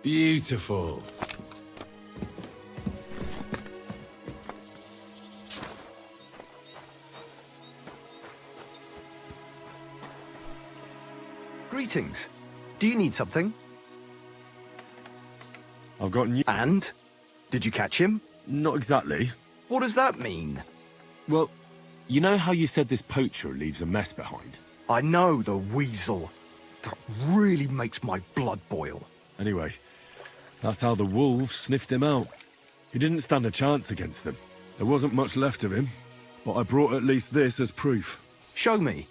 Beautiful. Greetings. Do you need something? I've got new... And? Did you catch him? Not exactly. What does that mean? Well, you know how you said this poacher leaves a mess behind? I know, the weasel. That really makes my blood boil. Anyway, that's how the wolves sniffed him out. He didn't stand a chance against them. There wasn't much left of him, but I brought at least this as proof. Show me.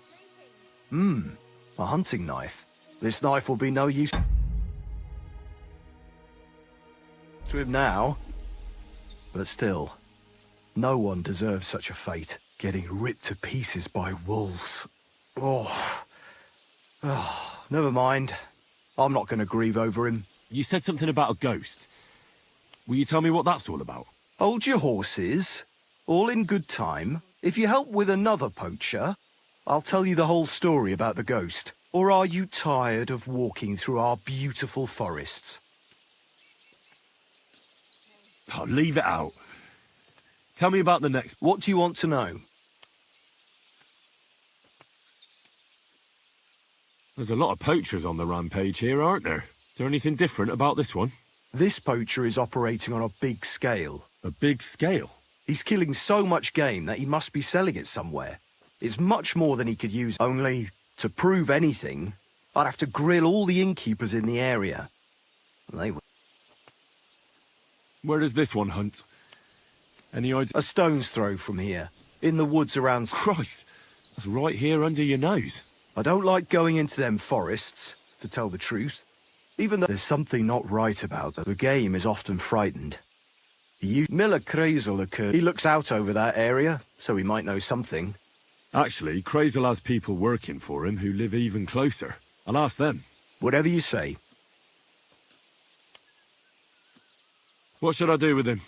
A hunting knife. This knife will be no use to him now. But still, no one deserves such a fate. Getting ripped to pieces by wolves. Oh, never mind. I'm not going to grieve over him. You said something about a ghost. Will you tell me what that's all about? Hold your horses. All in good time. If you help with another poacher, I'll tell you the whole story about the ghost. Or are you tired of walking through our beautiful forests? Oh, leave it out. Tell me about the next... What do you want to know? There's a lot of poachers on the rampage here, aren't there? Is there anything different about this one? This poacher is operating on a big scale. A big scale? He's killing so much game that he must be selling it somewhere. It's much more than he could use. Only, to prove anything, I'd have to grill all the innkeepers in the area. They would. Where does this one hunt? Any idea? A stone's throw from here, in the woods around... Christ, that's right here under your nose. I don't like going into them forests, to tell the truth. Even though there's something not right about them, the game is often frightened. Miller Crazel occurred. He looks out over that area, so he might know something. Actually, Crazel has people working for him who live even closer. I'll ask them. Whatever you say. What should I do with him?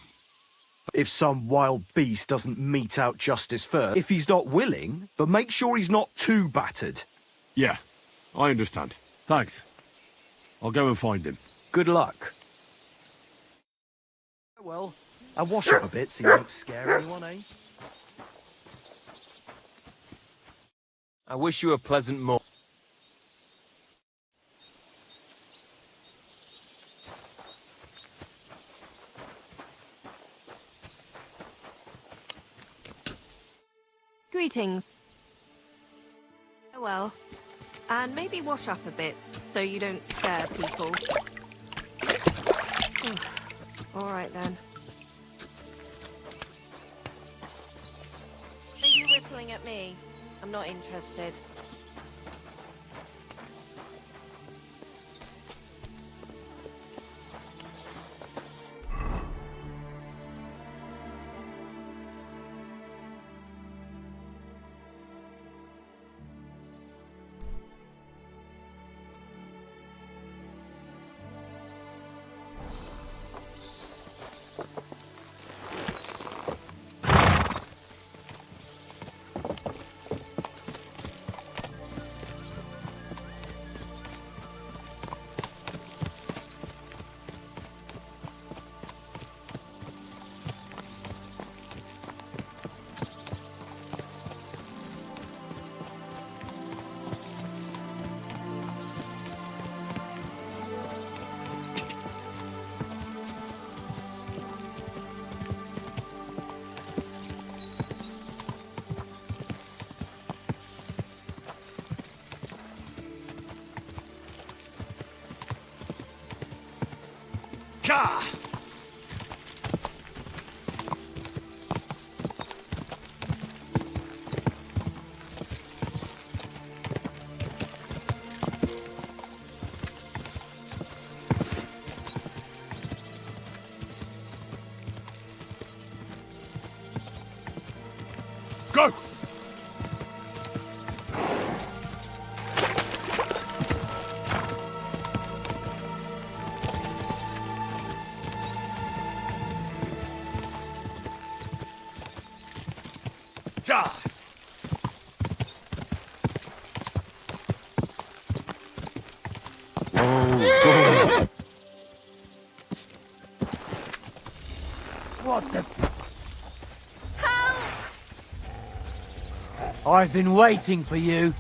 If some wild beast doesn't mete out justice first, if he's not willing, but make sure he's not too battered. Yeah, I understand. Thanks. I'll go and find him. Good luck. Well, I'll wash up a bit so you don't scare anyone, eh? I wish you a pleasant morning. Greetings. Oh well. And maybe wash up a bit, so you don't scare people. Alright then. Are you whistling at me? I'm not interested. Gah! Go! Die! What the... Help! I've been waiting for you.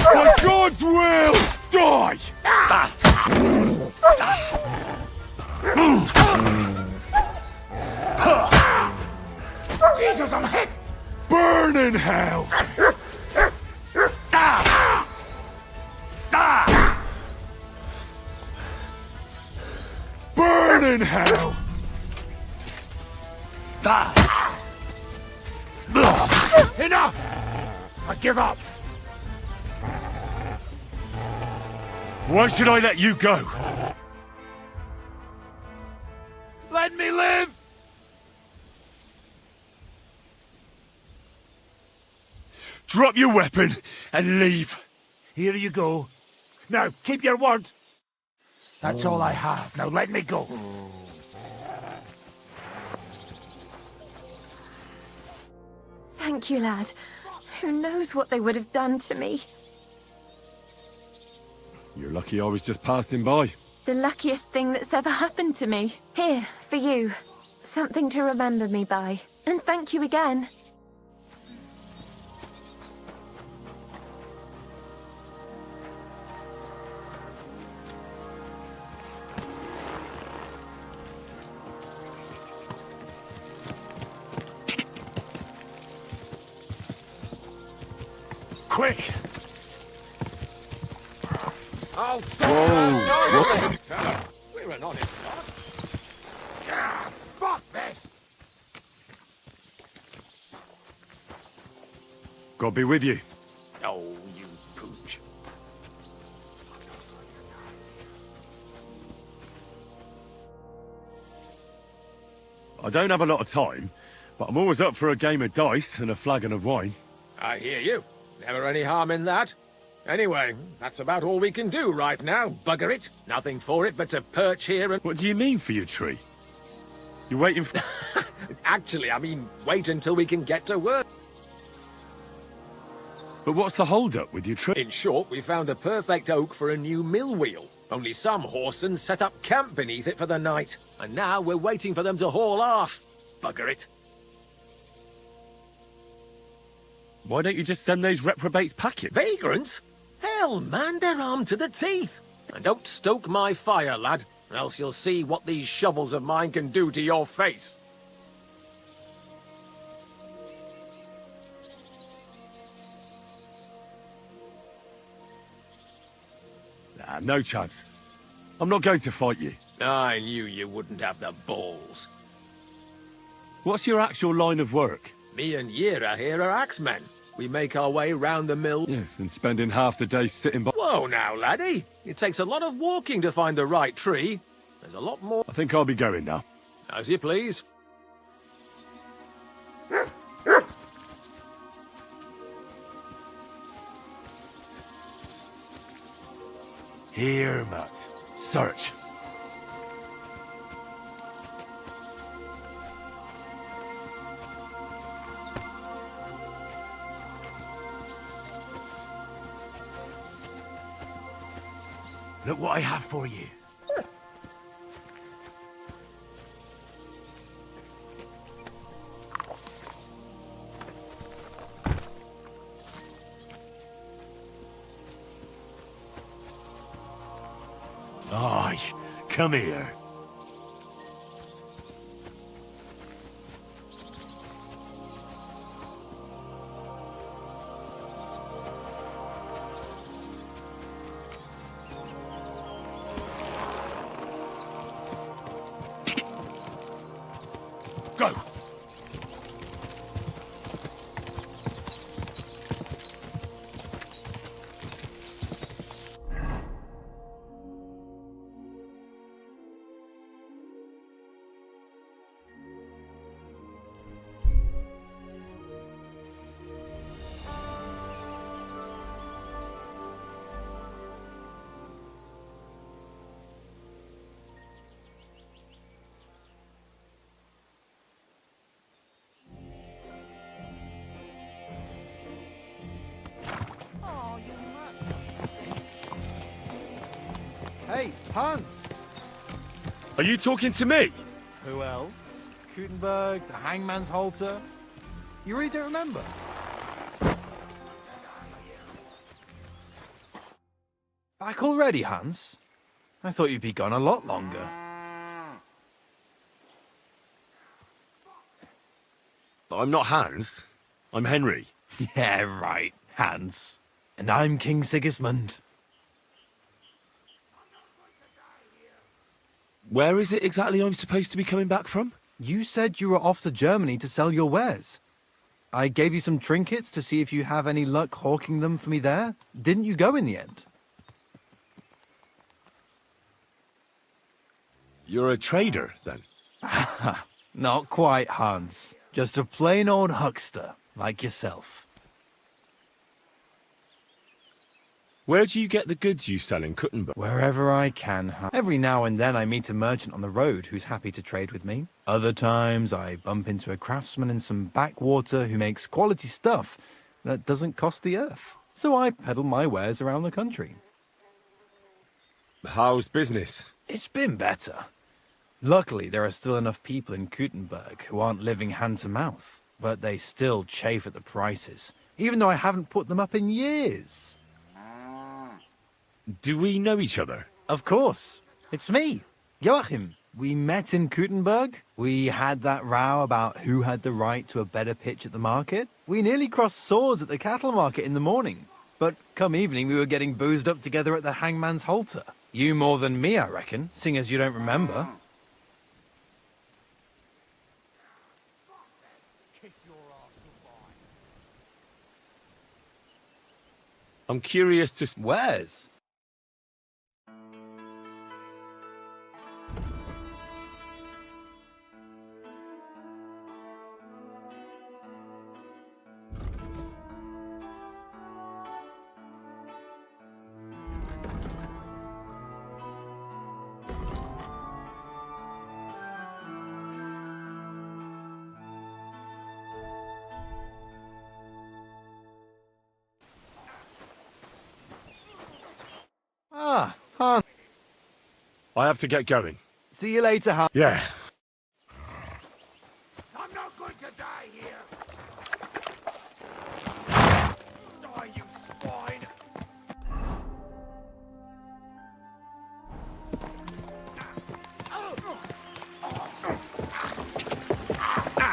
By God's will, die! Jesus, I'm hit! Burn in hell! Burn in hell! Enough! I give up. Why should I let you go? Let me live! Drop your weapon and leave. Here you go. Now, keep your word. That's all I have. Now let me go. Thank you, lad. Who knows what they would have done to me? You're lucky I was just passing by. The luckiest thing that's ever happened to me. Here, for you. Something to remember me by. And thank you again. Quick! I'll Whoa! fella. We're an honest lot. Ah, fuck this! God be with you. Oh, you pooch. I don't have a lot of time, but I'm always up for a game of dice and a flagon of wine. I hear you. Never any harm in that. Anyway, that's about all we can do right now, bugger it. Nothing for it but to perch here and... What do you mean for your tree? You're waiting for... Actually, I mean, wait until we can get to work. But what's the hold-up with your tree? In short, we found a perfect oak for a new mill wheel. Only some whoresons set up camp beneath it for the night. And now we're waiting for them to haul off. Bugger it. Why don't you just send those reprobates packing? Vagrants? Hell, man, they're armed to the teeth. And don't stoke my fire, lad, else you'll see what these shovels of mine can do to your face. Nah, no chance. I'm not going to fight you. I knew you wouldn't have the balls. What's your actual line of work? Me and Yira here are axemen. We make our way round the mill. Yeah, and spending half the day sitting by... Whoa now, laddie. It takes a lot of walking to find the right tree. There's a lot more... I think I'll be going now. As you please. Here, Matt. Search. Look what I have for you. Aye, come here. Go! Hey, Hans! Are you talking to me? Who else? Gutenberg, the Hangman's Halter. You really don't remember? Back already, Hans? I thought you'd be gone a lot longer. I'm not Hans. I'm Henry. Yeah, right, Hans. And I'm King Sigismund. Where is it exactly I'm supposed to be coming back from? You said you were off to Germany to sell your wares. I gave you some trinkets to see if you have any luck hawking them for me there. Didn't you go in the end? You're a trader, then? Not quite, Hans. Just a plain old huckster, like yourself. Where do you get the goods you sell in Kuttenberg? Wherever I can. Every now and then I meet a merchant on the road who's happy to trade with me. Other times I bump into a craftsman in some backwater who makes quality stuff that doesn't cost the earth. So I peddle my wares around the country. How's business? It's been better. Luckily, there are still enough people in Gutenberg who aren't living hand to mouth, but they still chafe at the prices, even though I haven't put them up in years. Do we know each other? Of course. It's me, Joachim. We met in Gutenberg. We had that row about who had the right to a better pitch at the market. We nearly crossed swords at the cattle market in the morning. But come evening, we were getting boozed up together at the Hangman's Halter. You more than me, I reckon, seeing as you don't remember. I'm curious to... Where's? Ah, Hans. I have to get going. See you later, Hans. Yeah. I'm not going to die here. Die, you swine.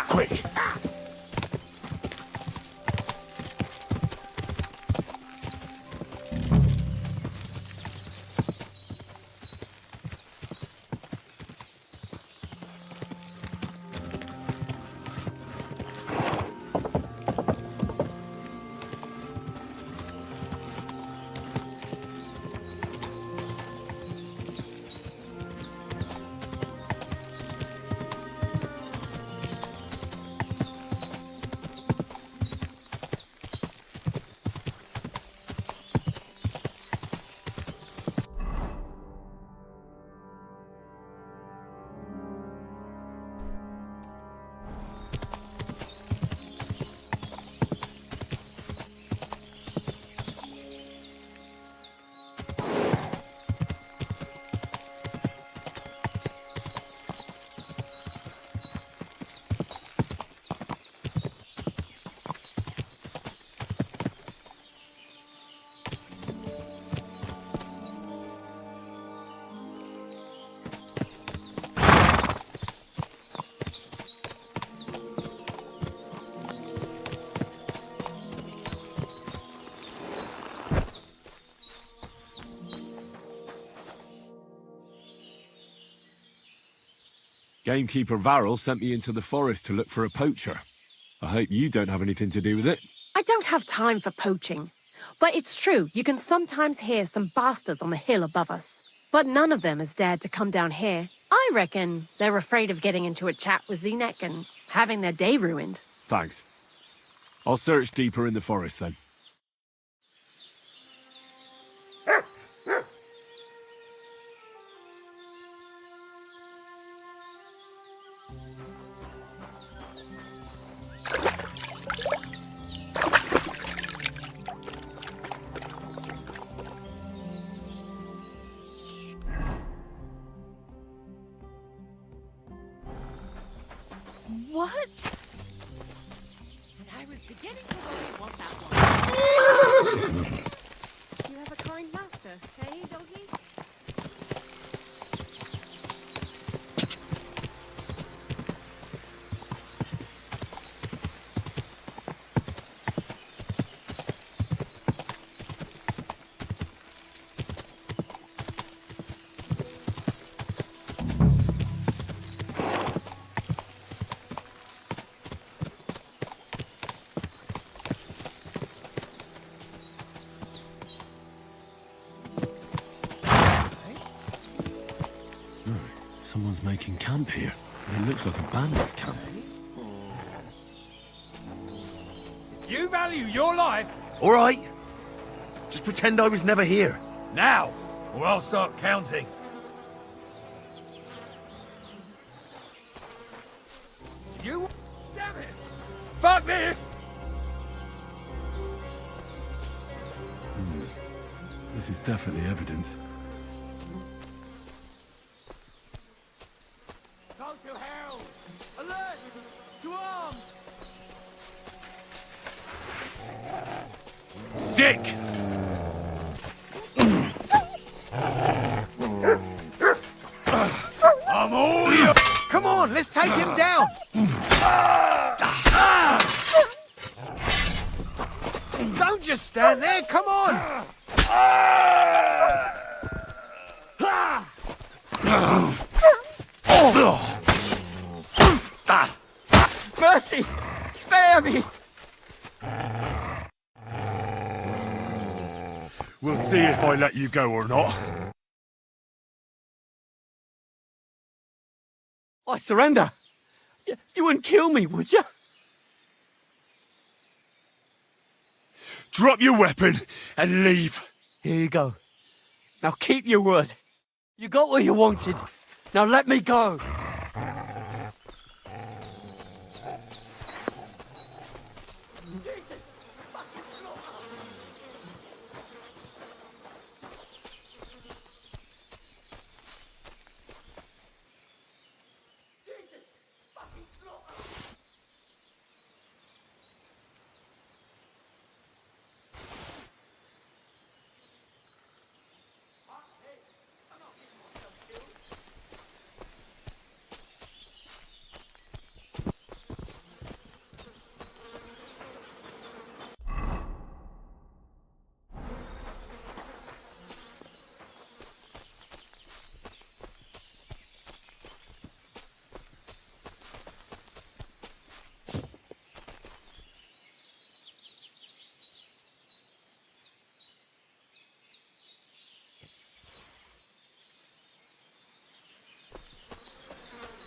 Quick! Gamekeeper Varrel sent me into the forest to look for a poacher. I hope you don't have anything to do with it. I don't have time for poaching. But it's true, you can sometimes hear some bastards on the hill above us. But none of them has dared to come down here. I reckon they're afraid of getting into a chat with Zenek and having their day ruined. Thanks. I'll search deeper in the forest then. What? And I was beginning to worry what that was. You have a kind master, hey, doggy? Someone's making camp here. It looks like a bandit's camp. You value your life All right. Just pretend I was never here. now, or I'll start counting. You? Damn it! Fuck this! This is definitely evidence. Go to hell! Alert! To arms! Sick! I'm all you. Come on, let's take him down. Don't just stand there. Come on. Mercy! Spare me! We'll see if I let you go or not. I surrender. You wouldn't kill me, would you? Drop your weapon and leave. Here you go. Now keep your word. You got what you wanted. Now let me go.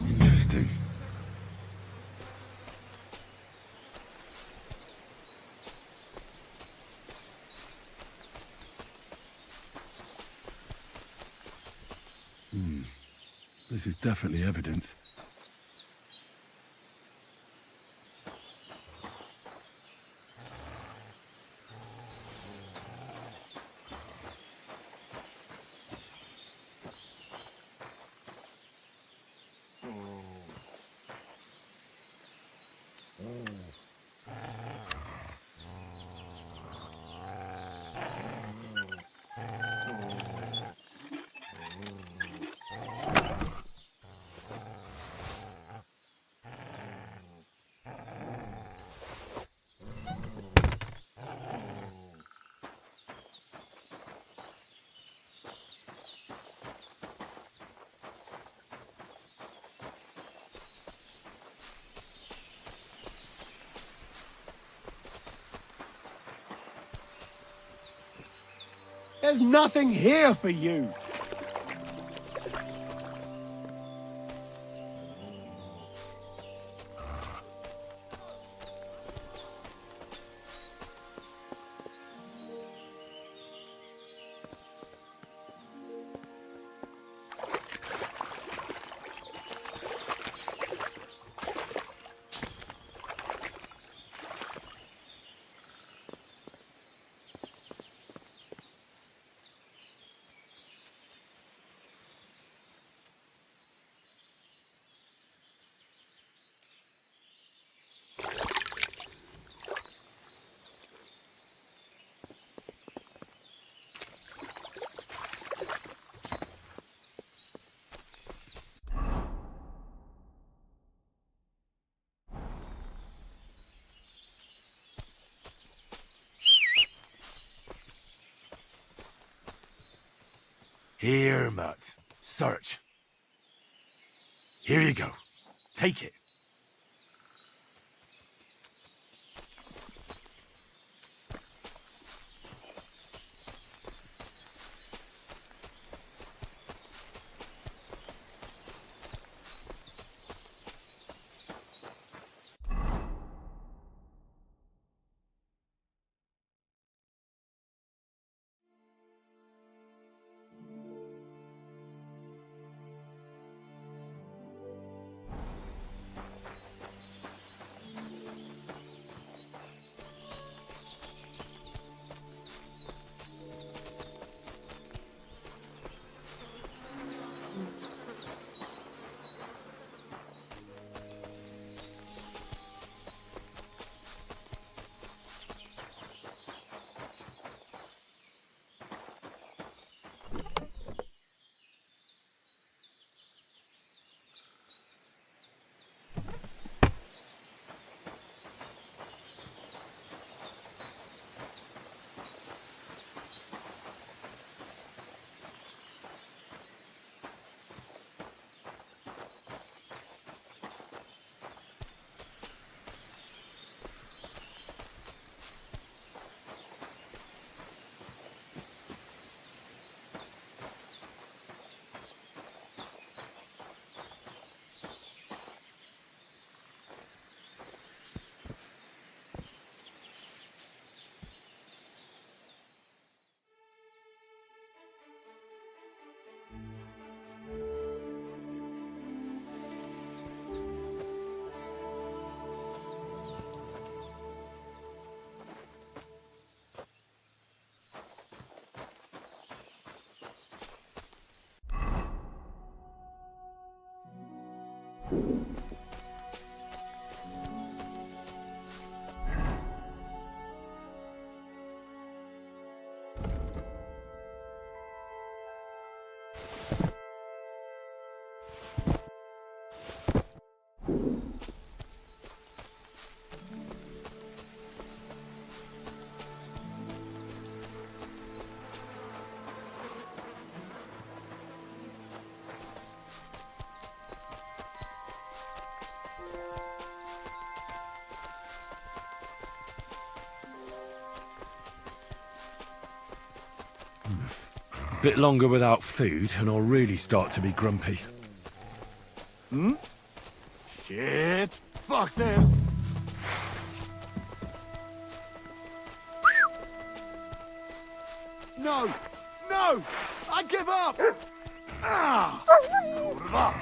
Interesting. This is definitely evidence. There's nothing here for you. Here, Mutt. Search. Here you go. Take it. Bit longer without food, and I'll really start to be grumpy. Shit. Fuck this. No! No! I give up! Ah! Kurwa!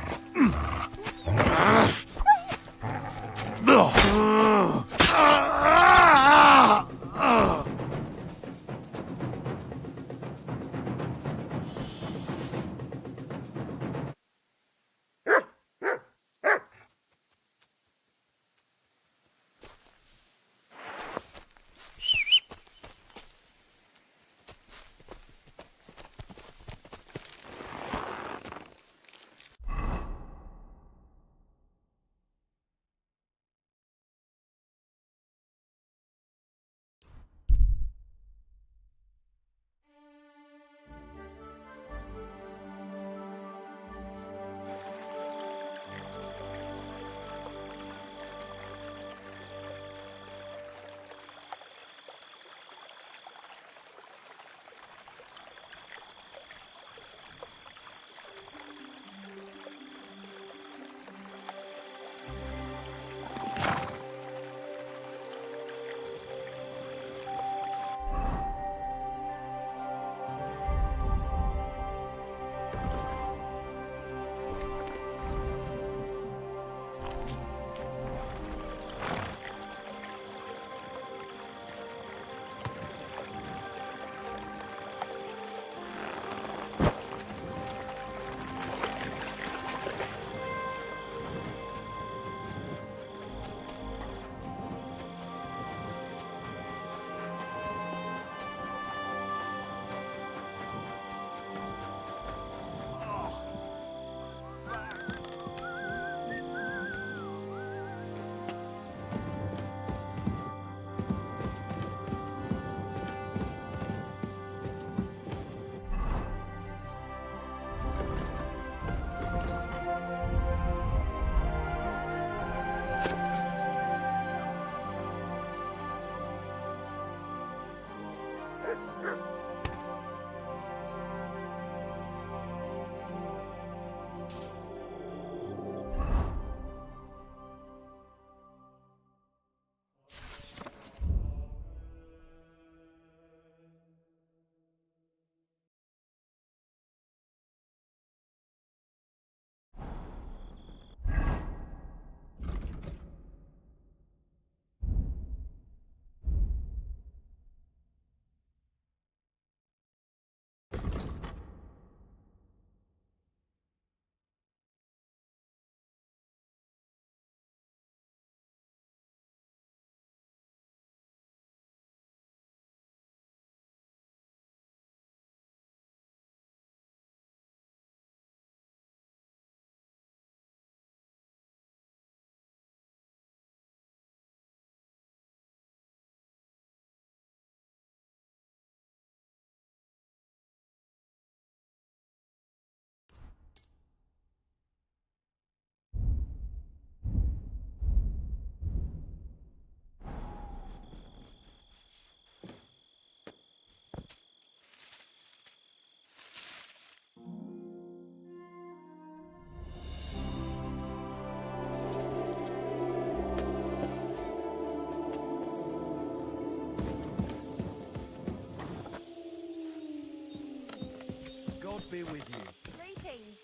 be with you. Greetings.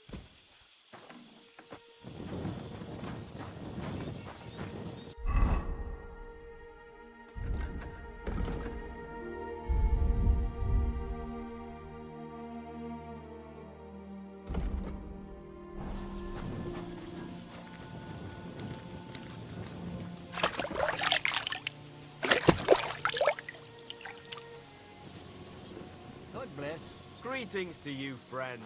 God bless. Greetings to you, friend.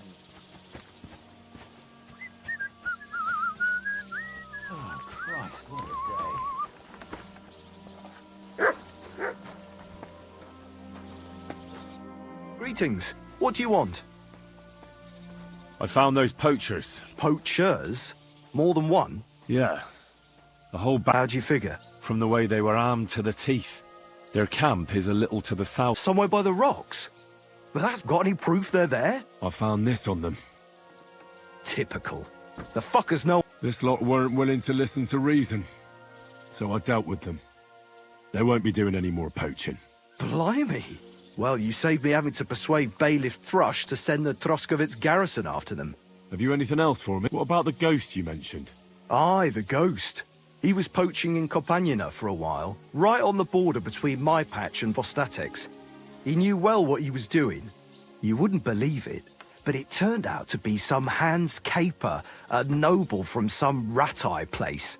Oh, Christ, what a day. Greetings. What do you want? I found those poachers. Poachers? More than one? Yeah. The whole bag How'd you figure? from the way they were armed to the teeth. Their camp is a little to the south. Somewhere by the rocks? But that's got any proof they're there? I found this on them. Typical. The fuckers know. This lot weren't willing to listen to reason, so I dealt with them. They won't be doing any more poaching. Blimey. Well, you saved me having to persuade Bailiff Thrush to send the Troskovitz garrison after them. Have you anything else for me? What about the ghost you mentioned? Aye, the ghost. He was poaching in Kopanina for a while, right on the border between my patch and Vostatek's. He knew well what he was doing. You wouldn't believe it, but it turned out to be some Hans Caper, a noble from some rat-eye place.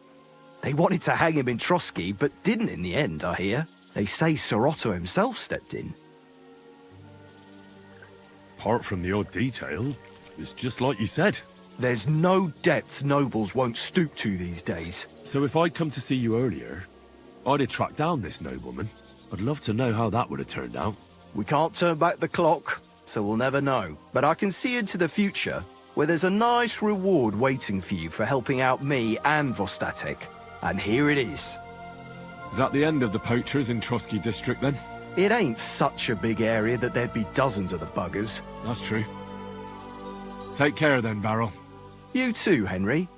They wanted to hang him in Trotsky, but didn't in the end, I hear. They say Sir Otto himself stepped in. Apart from the odd detail, it's just like you said. There's no depth nobles won't stoop to these days. So if I'd come to see you earlier, I'd have tracked down this nobleman. I'd love to know how that would have turned out. We can't turn back the clock, so we'll never know. But I can see into the future, where there's a nice reward waiting for you for helping out me and Vostatek. And here it is. Is that the end of the poachers in Trotsky district then? It ain't such a big area that there'd be dozens of the buggers. That's true. Take care then, Varel. You too, Henry.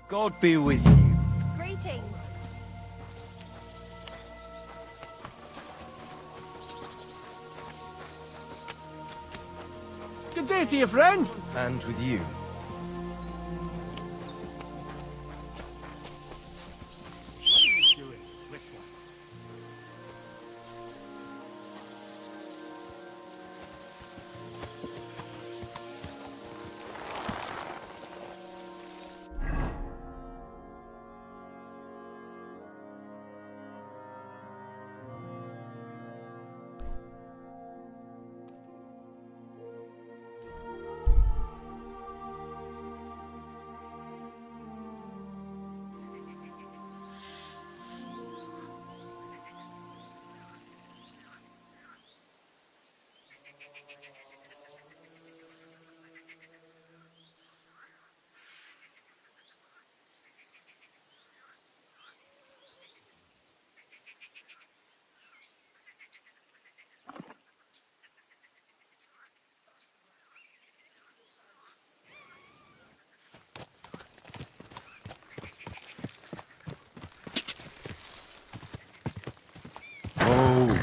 God be with you. Greetings. Good day to you, friend. And with you.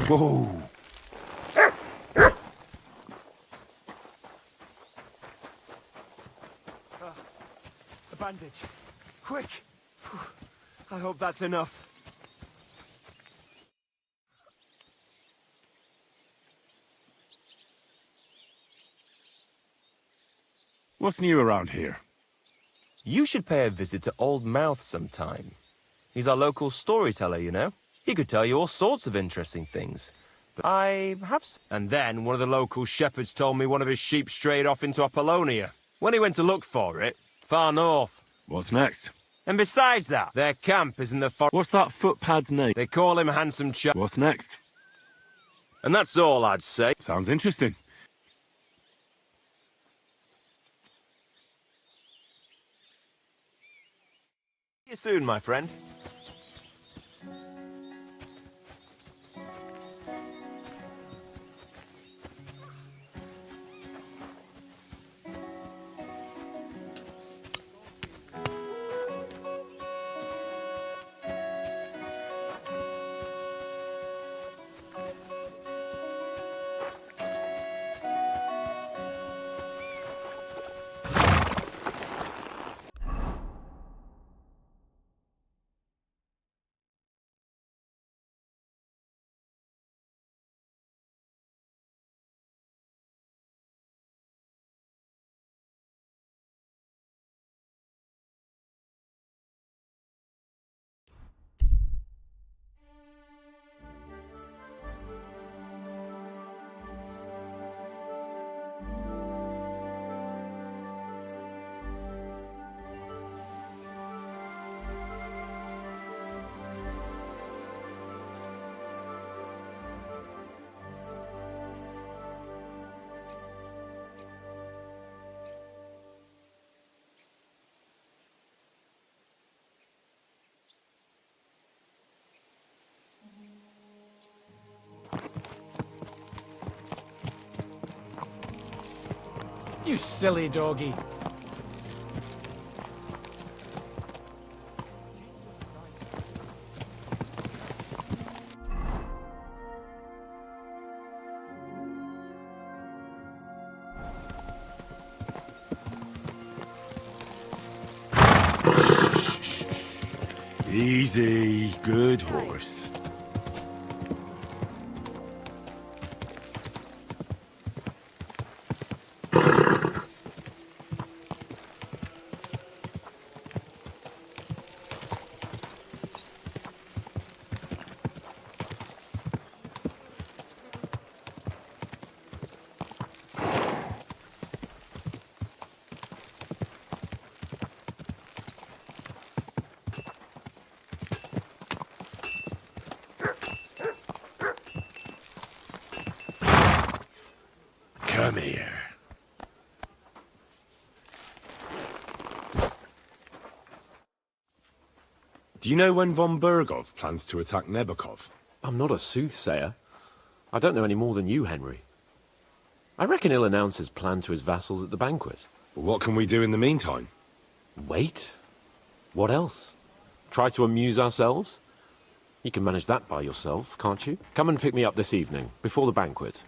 Whoa! A bandage. Quick. I hope that's enough. What's new around here? You should pay a visit to Old Mouth sometime. He's our local storyteller, you know. He could tell you all sorts of interesting things. But I have... And then one of the local shepherds told me one of his sheep strayed off into Apollonia. When he went to look for it, far north. What's next? And besides that, their camp is in the forest. What's that footpad's name? They call him Handsome Chap. What's next? And that's all I'd say. Sounds interesting. See you soon, my friend. You silly doggy. Easy, good horse. Come here. Do you know when von Bergov plans to attack Nebukov? I'm not a soothsayer. I don't know any more than you, Henry. I reckon he'll announce his plan to his vassals at the banquet. What can we do in the meantime? Wait? What else? Try to amuse ourselves? You can manage that by yourself, can't you? Come and pick me up this evening, before the banquet.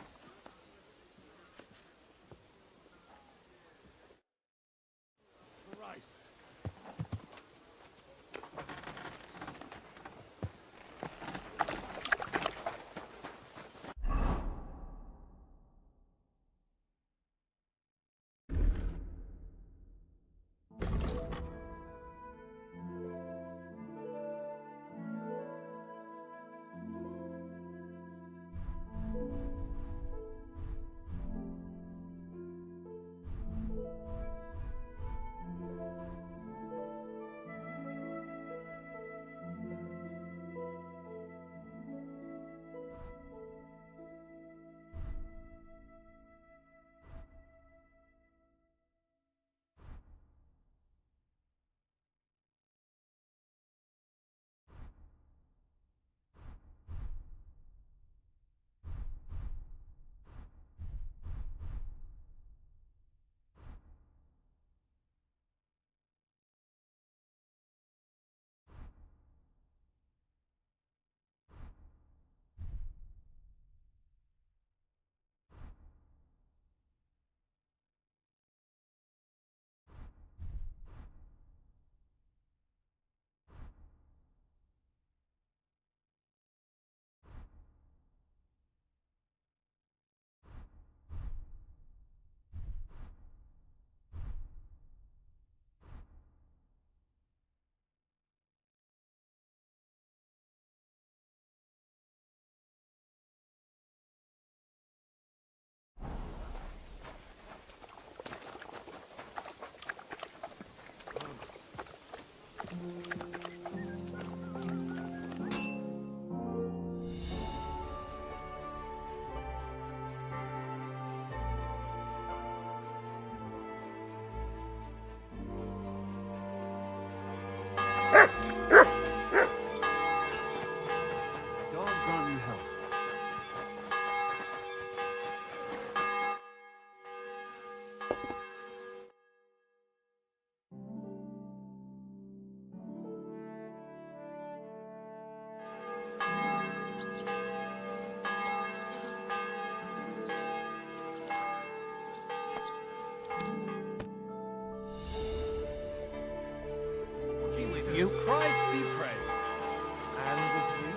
You Christ be praised. And with you.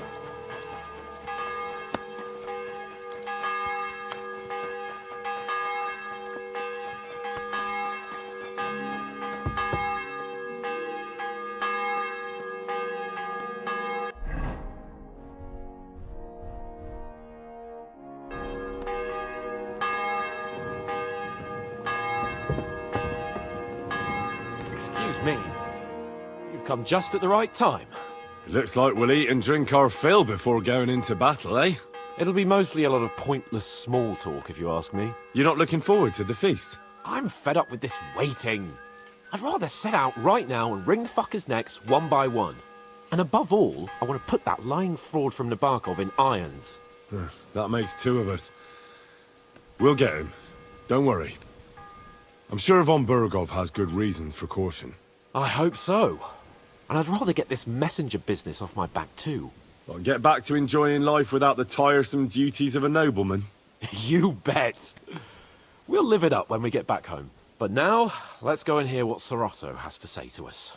Excuse me. You've come just at the right time. It looks like we'll eat and drink our fill before going into battle, eh? It'll be mostly a lot of pointless small talk, if you ask me. You're not looking forward to the feast? I'm fed up with this waiting. I'd rather set out right now and wring fuckers' necks one by one. And above all, I want to put that lying fraud from Nabokov in irons. That makes two of us. We'll get him. Don't worry. I'm sure von Burgov has good reasons for caution. I hope so. And I'd rather get this messenger business off my back too. I'll get back to enjoying life without the tiresome duties of a nobleman. You bet. We'll live it up when we get back home. But now, let's go and hear what Sir Otto has to say to us.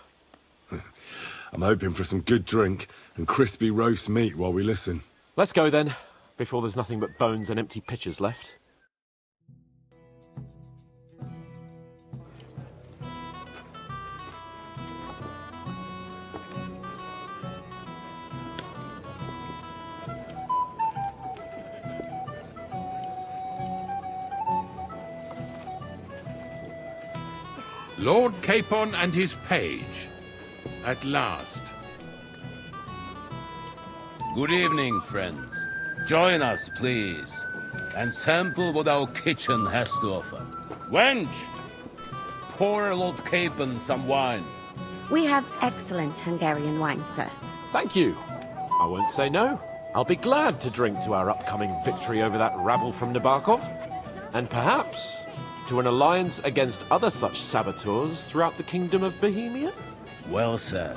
I'm hoping for some good drink and crispy roast meat while we listen. Let's go then, before there's nothing but bones and empty pitchers left. Lord Capon and his page. At last. Good evening, friends. Join us, please, and sample what our kitchen has to offer. Wench, pour Lord Capon some wine. We have excellent Hungarian wine, sir. Thank you. I won't say no. I'll be glad to drink to our upcoming victory over that rabble from Nabokov. And perhaps to an alliance against other such saboteurs throughout the kingdom of Bohemia? Well said.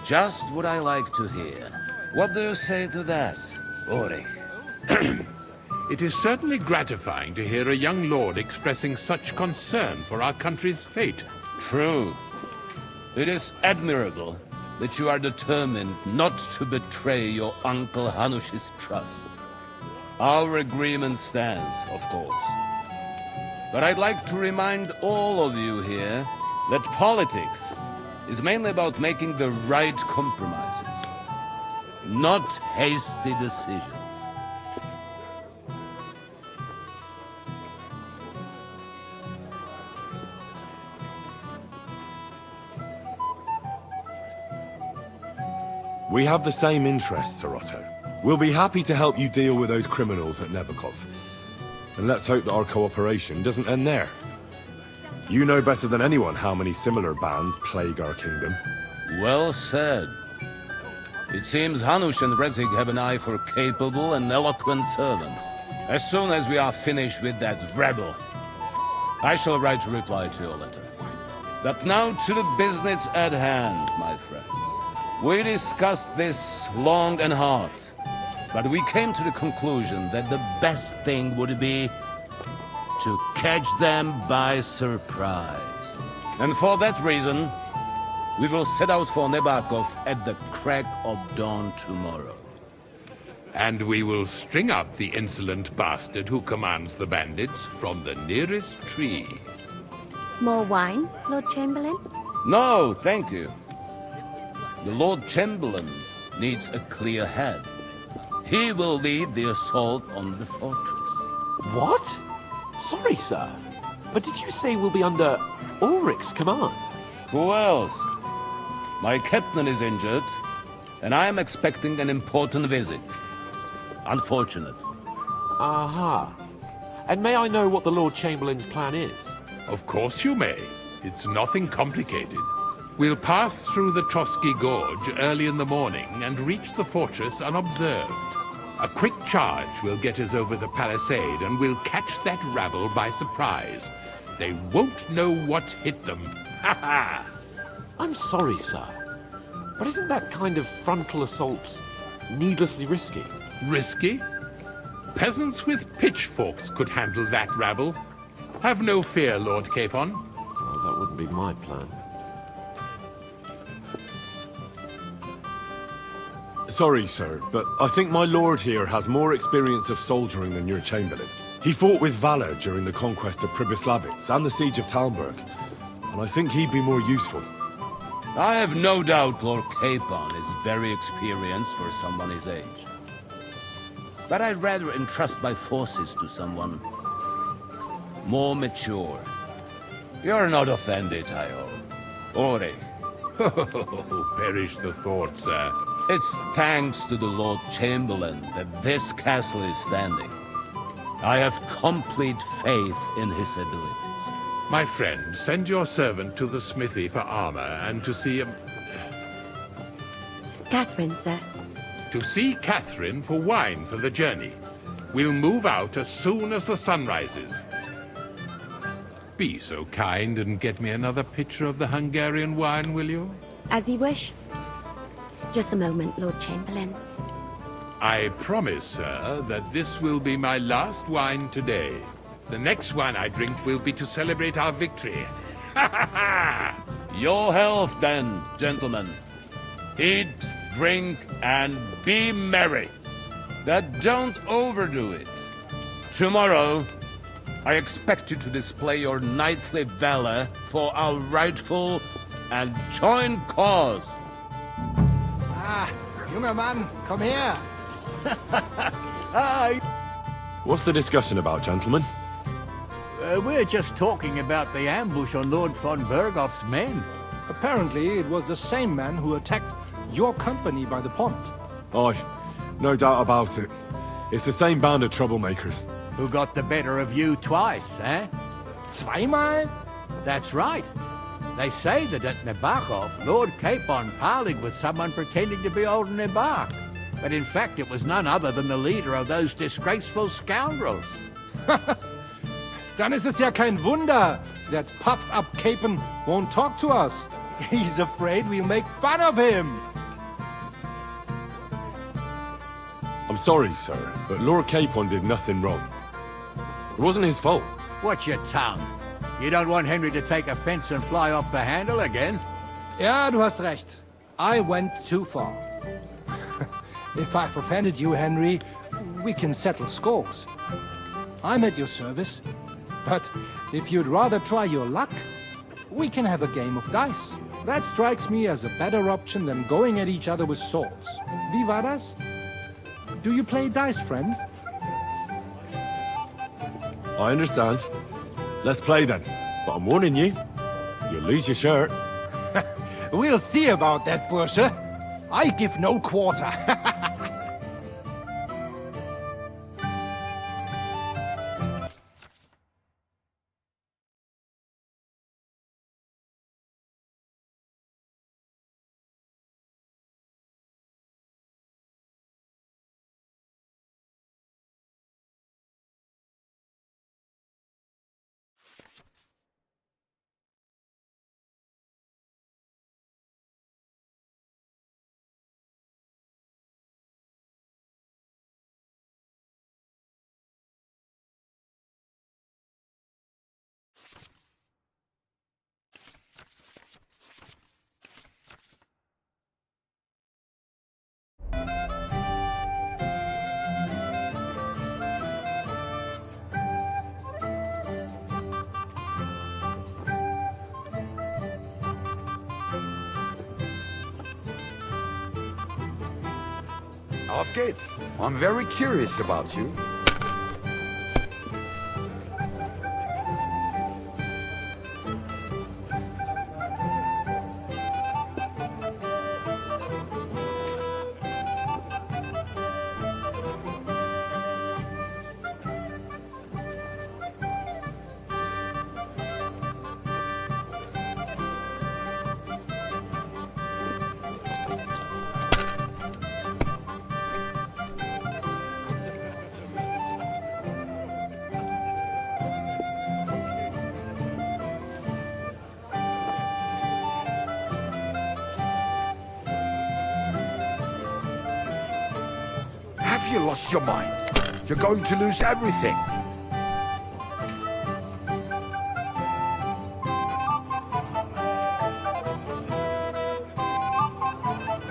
Just what I like to hear. What do you say to that, Ulrich? It is certainly gratifying to hear a young lord expressing such concern for our country's fate. True. It is admirable that you are determined not to betray your Uncle Hanush's trust. Our agreement stands, of course. But I'd like to remind all of you here that politics is mainly about making the right compromises, not hasty decisions. We have the same interests, Sir Otto. We'll be happy to help you deal with those criminals at Nebokov. And let's hope that our cooperation doesn't end there. You know better than anyone how many similar bands plague our kingdom. Well said. It seems Hanush and Rezig have an eye for capable and eloquent servants. As soon as we are finished with that rebel, I shall write a reply to your letter. But now to the business at hand, my friends. We discussed this long and hard, but we came to the conclusion that the best thing would be to catch them by surprise. And for that reason, we will set out for Nebakov at the crack of dawn tomorrow. And we will string up the insolent bastard who commands the bandits from the nearest tree. More wine, Lord Chamberlain? No, thank you. The Lord Chamberlain needs a clear head. He will lead the assault on the fortress. What? Sorry, sir. But did you say we'll be under Ulrich's command? Who else? My captain is injured, and I am expecting an important visit. Unfortunate. Aha. And may I know what the Lord Chamberlain's plan is? Of course you may. It's nothing complicated. We'll pass through the Trotsky Gorge early in the morning and reach the fortress unobserved. A quick charge will get us over the palisade and we'll catch that rabble by surprise. They won't know what hit them. Ha ha! I'm sorry, sir. But isn't that kind of frontal assault needlessly risky? Risky? Peasants with pitchforks could handle that rabble. Have no fear, Lord Capon. Well, that wouldn't be my plan. Sorry, sir, but I think my lord here has more experience of soldiering than your Chamberlain. He fought with valor during the conquest of Pribyslavitz and the siege of Talmberg, and I think he'd be more useful. I have no doubt Lord Capon is very experienced for someone his age. But I'd rather entrust my forces to someone more mature. You're not offended, I hope. Ori. Perish the thought, sir. It's thanks to the Lord Chamberlain that this castle is standing. I have complete faith in his abilities. My friend, send your servant to the smithy for armor and to see Catherine, sir. To see Catherine for wine for the journey. We'll move out as soon as the sun rises. Be so kind and get me another pitcher of the Hungarian wine, will you? As you wish. Just a moment, Lord Chamberlain. I promise, sir, that this will be my last wine today. The next wine I drink will be to celebrate our victory. Ha ha ha! Your health, then, gentlemen. Eat, drink, and be merry. But don't overdo it. Tomorrow, I expect you to display your knightly valor for our rightful and joint cause. Ah, junger Mann, komm her. What's the discussion about, gentlemen? We're just talking about the ambush on Lord von Bergoff's men. Apparently, it was the same man who attacked your company by the pond. Oh, no doubt about it. It's the same band of troublemakers. Who got the better of you twice, eh? Zweimal? That's right. They say that at Nabokov, Lord Capon parleyed with someone pretending to be old Nabark. But in fact, it was none other than the leader of those disgraceful scoundrels. Dann ist es ja kein Wunder that puffed-up Capon won't talk to us. He's afraid we'll make fun of him. I'm sorry, sir, but Lord Capon did nothing wrong. It wasn't his fault. Watch your tongue. You don't want Henry to take offense and fly off the handle again. Ja, du hast recht. I went too far. If I've offended you, Henry, we can settle scores. I'm at your service. But if you'd rather try your luck, we can have a game of dice. That strikes me as a better option than going at each other with swords. Wie war das? Do you play dice, friend? I understand. Let's play then. But I'm warning you, you'll lose your shirt. We'll see about that, Bursche. I give no quarter. Auf geht's. I'm very curious about you. Have you lost your mind? You're going to lose everything.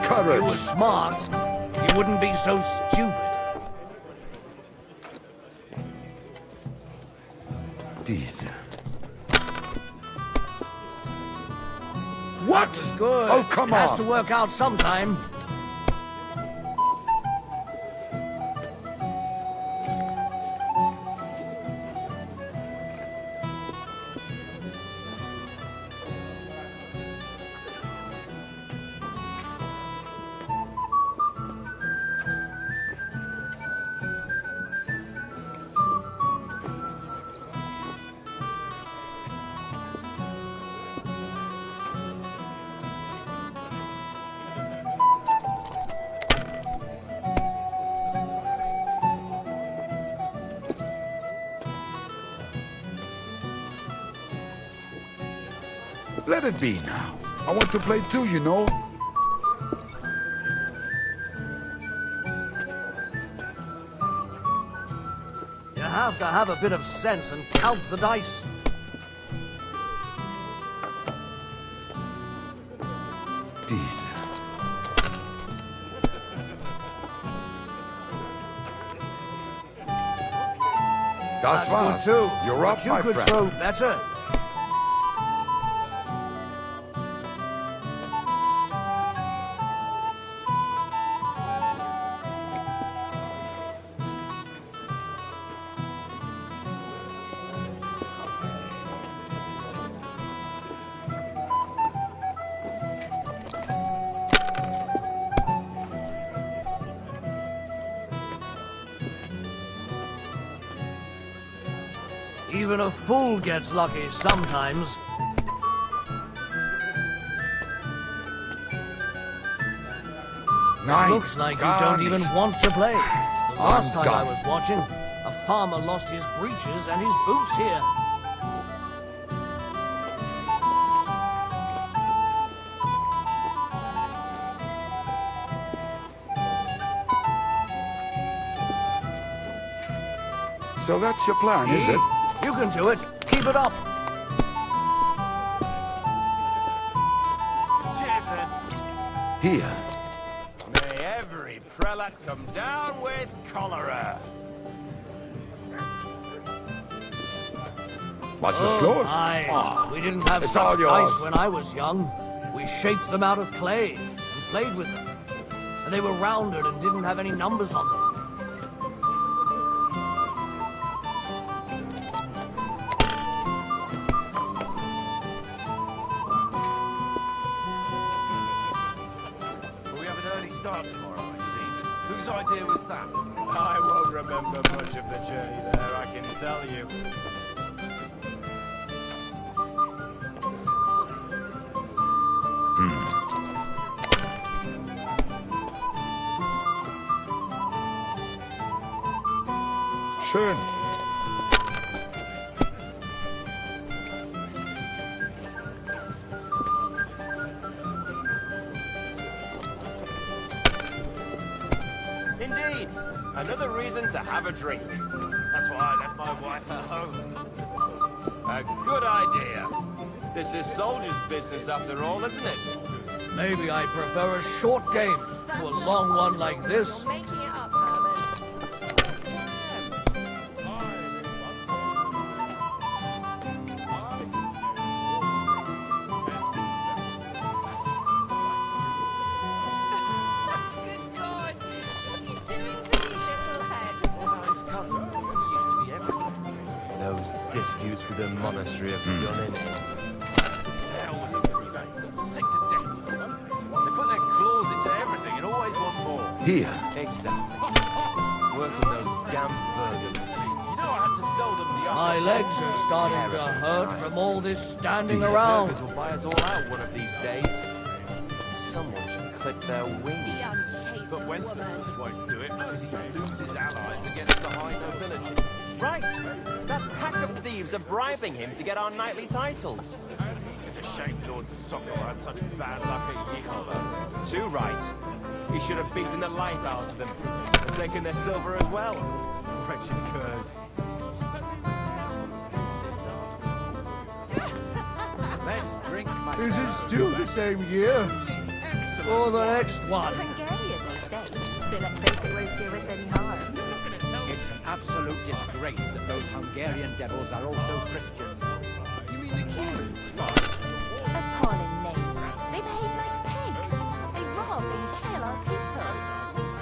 Courage. If you were smart, you wouldn't be so stupid. Diese. What? Good. Oh, come It has on. to work out sometime. let it be now. I want to play too, you know. You have to have a bit of sense and count the dice. Das war's. good too. You're up, But you my could friend. throw better. Even a fool gets lucky sometimes. Nine. Looks like you Gar don't even nichts. want to play. The last time I done. was watching, a farmer lost his breeches and his boots here. So that's your plan, is See? it? You can do it. Keep it up. Cheers, then. Here. May every prelate come down with cholera. What's the slows? Aye. We didn't have it's such all yours. dice when I was young. We shaped them out of clay and played with them. And they were rounded and didn't have any numbers on them. We have an early start tomorrow, it seems. Whose idea was that? I won't remember much of the journey there, I can tell you. Schön. Indeed. Another reason to have a drink. That's why I left my wife at home. A good idea. This is soldier's business after all, isn't it? Maybe I prefer a short game to a long one like this. Making it up, Herman. Good God! What are you doing to me, little head? His cousin used to be everything. Those disputes with the monastery have begun in. Hell with the crusades. I'm sick to death with them. They put their claws into everything and always want more. Here. Exactly. Worse than those damn burgers. You know I had to sell them the My legs are starting to hurt from all this standing around. Burgers will buy us all out one of these days. Someone should clip their wings. But Wenceslas won't do it because he loses his allies against the high nobility. Right. That pack of thieves are bribing him to get our knightly titles. It's a shame Lord Sokol had such bad luck at Yikova. Too right. He should have beaten the life out of them and taken their silver as well. Wretched curs. Let's drink, my Is it still the same year? Or the next one? Hungarian, they say. So let's hope it won't do us any harm. It's an absolute disgrace that those Hungarian devils are also Christians. You mean the humans? Appalling knaves. They behave like pigs. They rob and kill our people.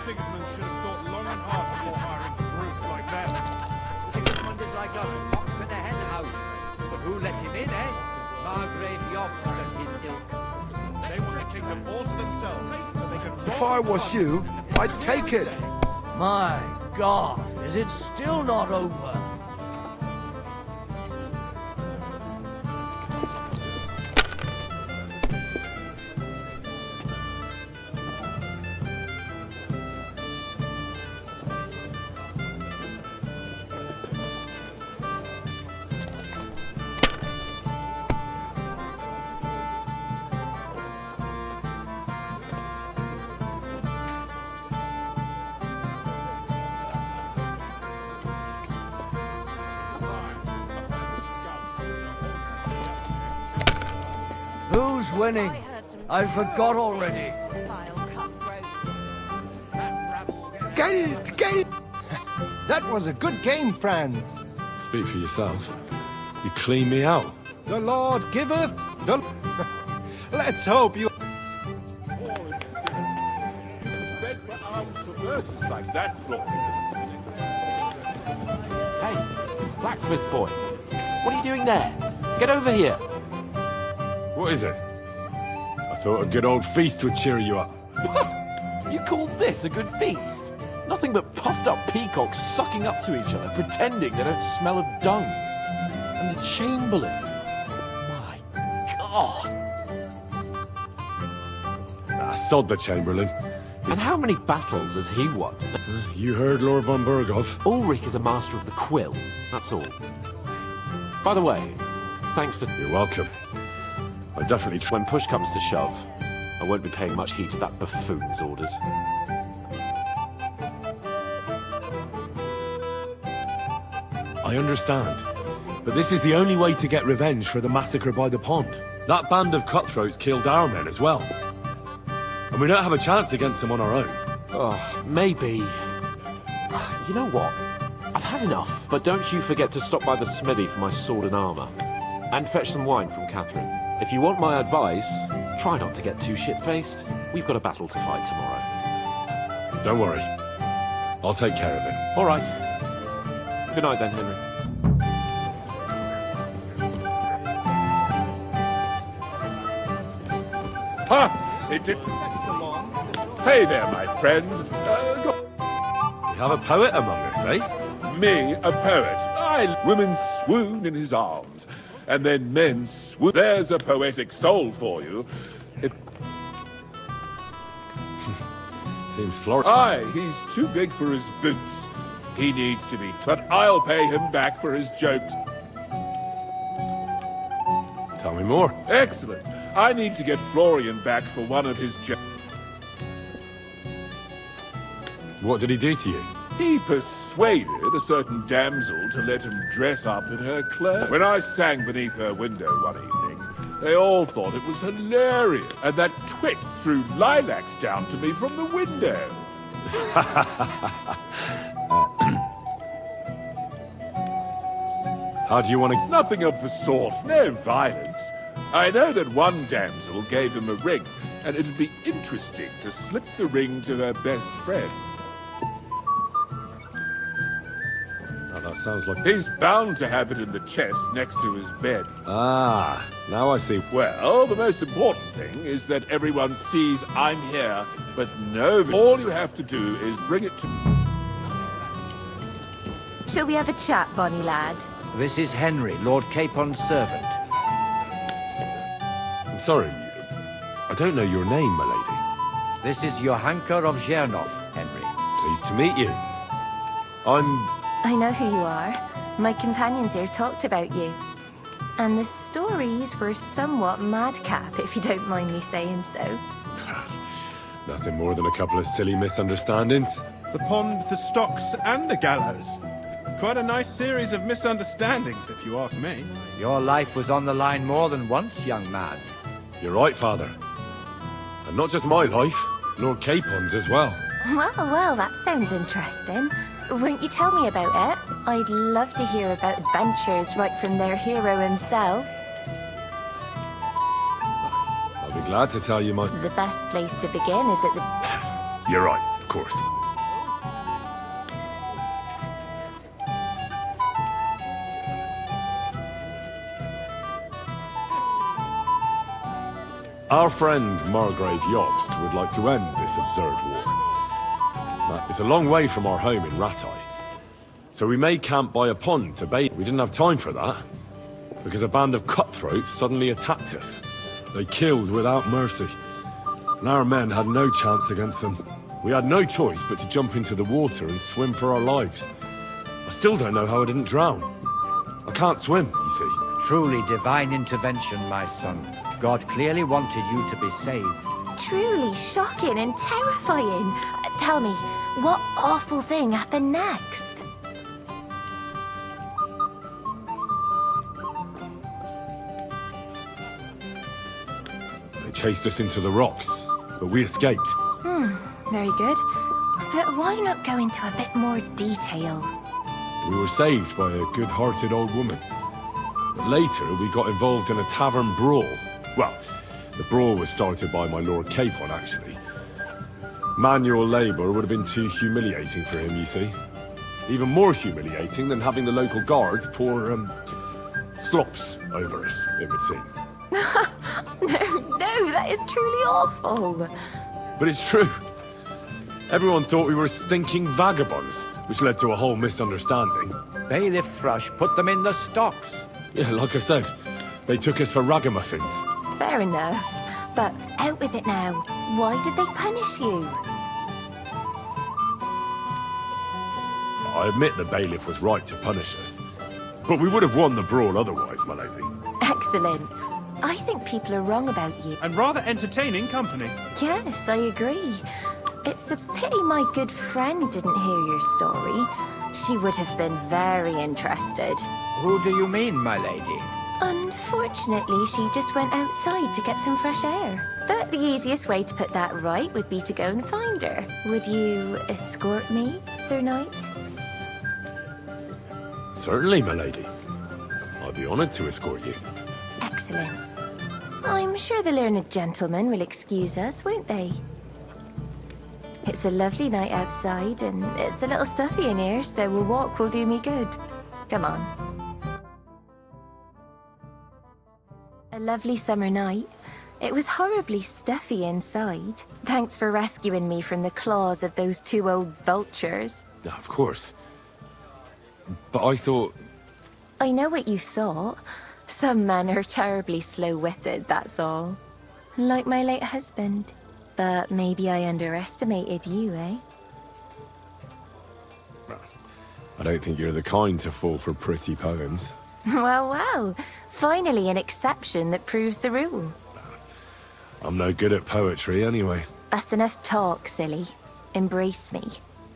Sigismund should have thought long and hard before hiring brutes like them. Sigismund is like a fox in a hen house. But who let him in, eh? Margrave Jobst and his ilk. They want the kingdom all to themselves, so they can... If I was you, I'd take it. My God, is it still not over? Who's winning? I forgot already. Geld! Geld! That was a good game, friends. Speak for yourself. You clean me out. The Lord giveth, the... Let's hope you... Verses like that, Hey, blacksmith's boy. What are you doing there? Get over here. What is it? I thought a good old feast would cheer you up. You call this a good feast? Nothing but puffed up peacocks sucking up to each other, pretending they don't smell of dung. And the Chamberlain. My God. Sod the Chamberlain. And how many battles has he won? You heard Lord von Burgov. Ulrich is a master of the quill, that's all. By the way, thanks for... You're welcome. I definitely... When push comes to shove, I won't be paying much heed to that buffoon's orders. I understand. But this is the only way to get revenge for the massacre by the pond. That band of cutthroats killed our men as well. And we don't have a chance against them on our own. Oh, maybe. You know what? I've had enough. But don't you forget to stop by the smithy for my sword and armor. And fetch some wine from Catherine. If you want my advice, try not to get too shit-faced. We've got a battle to fight tomorrow. Don't worry. I'll take care of it. All right. Good night then, Henry. Ha! It did... Hey there, my friend. We have a poet among us, eh? Me, a poet. Women swoon in his arms, and then men swoon. There's a poetic soul for you. Seems Florida. Aye, he's too big for his boots. He needs to be... But I'll pay him back for his jokes. Tell me more. Excellent. I need to get Florian back for one of his jokes. What did he do to you? He persuaded a certain damsel to let him dress up in her clothes. When I sang beneath her window one evening, they all thought it was hilarious. And that twit threw lilacs down to me from the window. How do you want to... Nothing of the sort. No violence. I know that one damsel gave him a ring, and it'd be interesting to slip the ring to her best friend. That sounds like... He's bound to have it in the chest next to his bed. Ah, now I see. Well, the most important thing is that everyone sees I'm here, but nobody... All you have to do is bring it to... Shall we have a chat, bonny lad? This is Henry, Lord Capon's servant. I'm sorry. I don't know your name, my lady. This is Johanka of Zhernov, Henry. Pleased to meet you. I know who you are. My companions here talked about you. And the stories were somewhat madcap, if you don't mind me saying so. Nothing more than a couple of silly misunderstandings. The pond, the stocks, and the gallows. Quite a nice series of misunderstandings, if you ask me. Your life was on the line more than once, young man. You're right, Father. And not just my life, Lord Capon's as well. Well, that sounds interesting. Won't you tell me about it? I'd love to hear about adventures right from their hero himself. I'll be glad to tell you my... The best place to begin is at the... You're right, of course. Our friend Margrave Jobst would like to end this absurd war. Now, it's a long way from our home in Rattay. So we made camp by a pond to bathe. We didn't have time for that, because a band of cutthroats suddenly attacked us. They killed without mercy, and our men had no chance against them. We had no choice but to jump into the water and swim for our lives. I still don't know how I didn't drown. I can't swim, you see. Truly divine intervention, my son. God clearly wanted you to be saved. Truly shocking and terrifying. Tell me, what awful thing happened next? chased us into the rocks, but we escaped. Very good. But why not go into a bit more detail? We were saved by a good-hearted old woman. But later, we got involved in a tavern brawl. Well, the brawl was started by my Lord Capon, actually. Manual labor would have been too humiliating for him, you see. Even more humiliating than having the local guard pour, slops over us, it would seem. No, that is truly awful. But it's true. Everyone thought we were stinking vagabonds, which led to a whole misunderstanding. Bailiff Thrush put them in the stocks. Yeah, like I said, they took us for ragamuffins. Fair enough. But out with it now. Why did they punish you? I admit the bailiff was right to punish us. But we would have won the brawl otherwise, my lady. Excellent. I think people are wrong about you. And rather entertaining company. Yes, I agree. It's a pity my good friend didn't hear your story. She would have been very interested. Who do you mean, my lady? Unfortunately, she just went outside to get some fresh air. But the easiest way to put that right would be to go and find her. Would you escort me, Sir Knight? Certainly, my lady. I'd be honored to escort you. Excellent. I'm sure the learned gentlemen will excuse us, won't they? It's a lovely night outside, and it's a little stuffy in here, so a walk will do me good. Come on. A lovely summer night. It was horribly stuffy inside. Thanks for rescuing me from the claws of those two old vultures. Yeah, of course. But I thought... I know what you thought. Some men are terribly slow-witted, that's all. Like my late husband. But maybe I underestimated you, eh? I don't think you're the kind to fall for pretty poems. Well. Finally an exception that proves the rule. I'm no good at poetry anyway. That's enough talk, silly. Embrace me.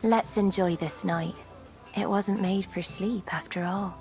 Let's enjoy this night. It wasn't made for sleep, after all.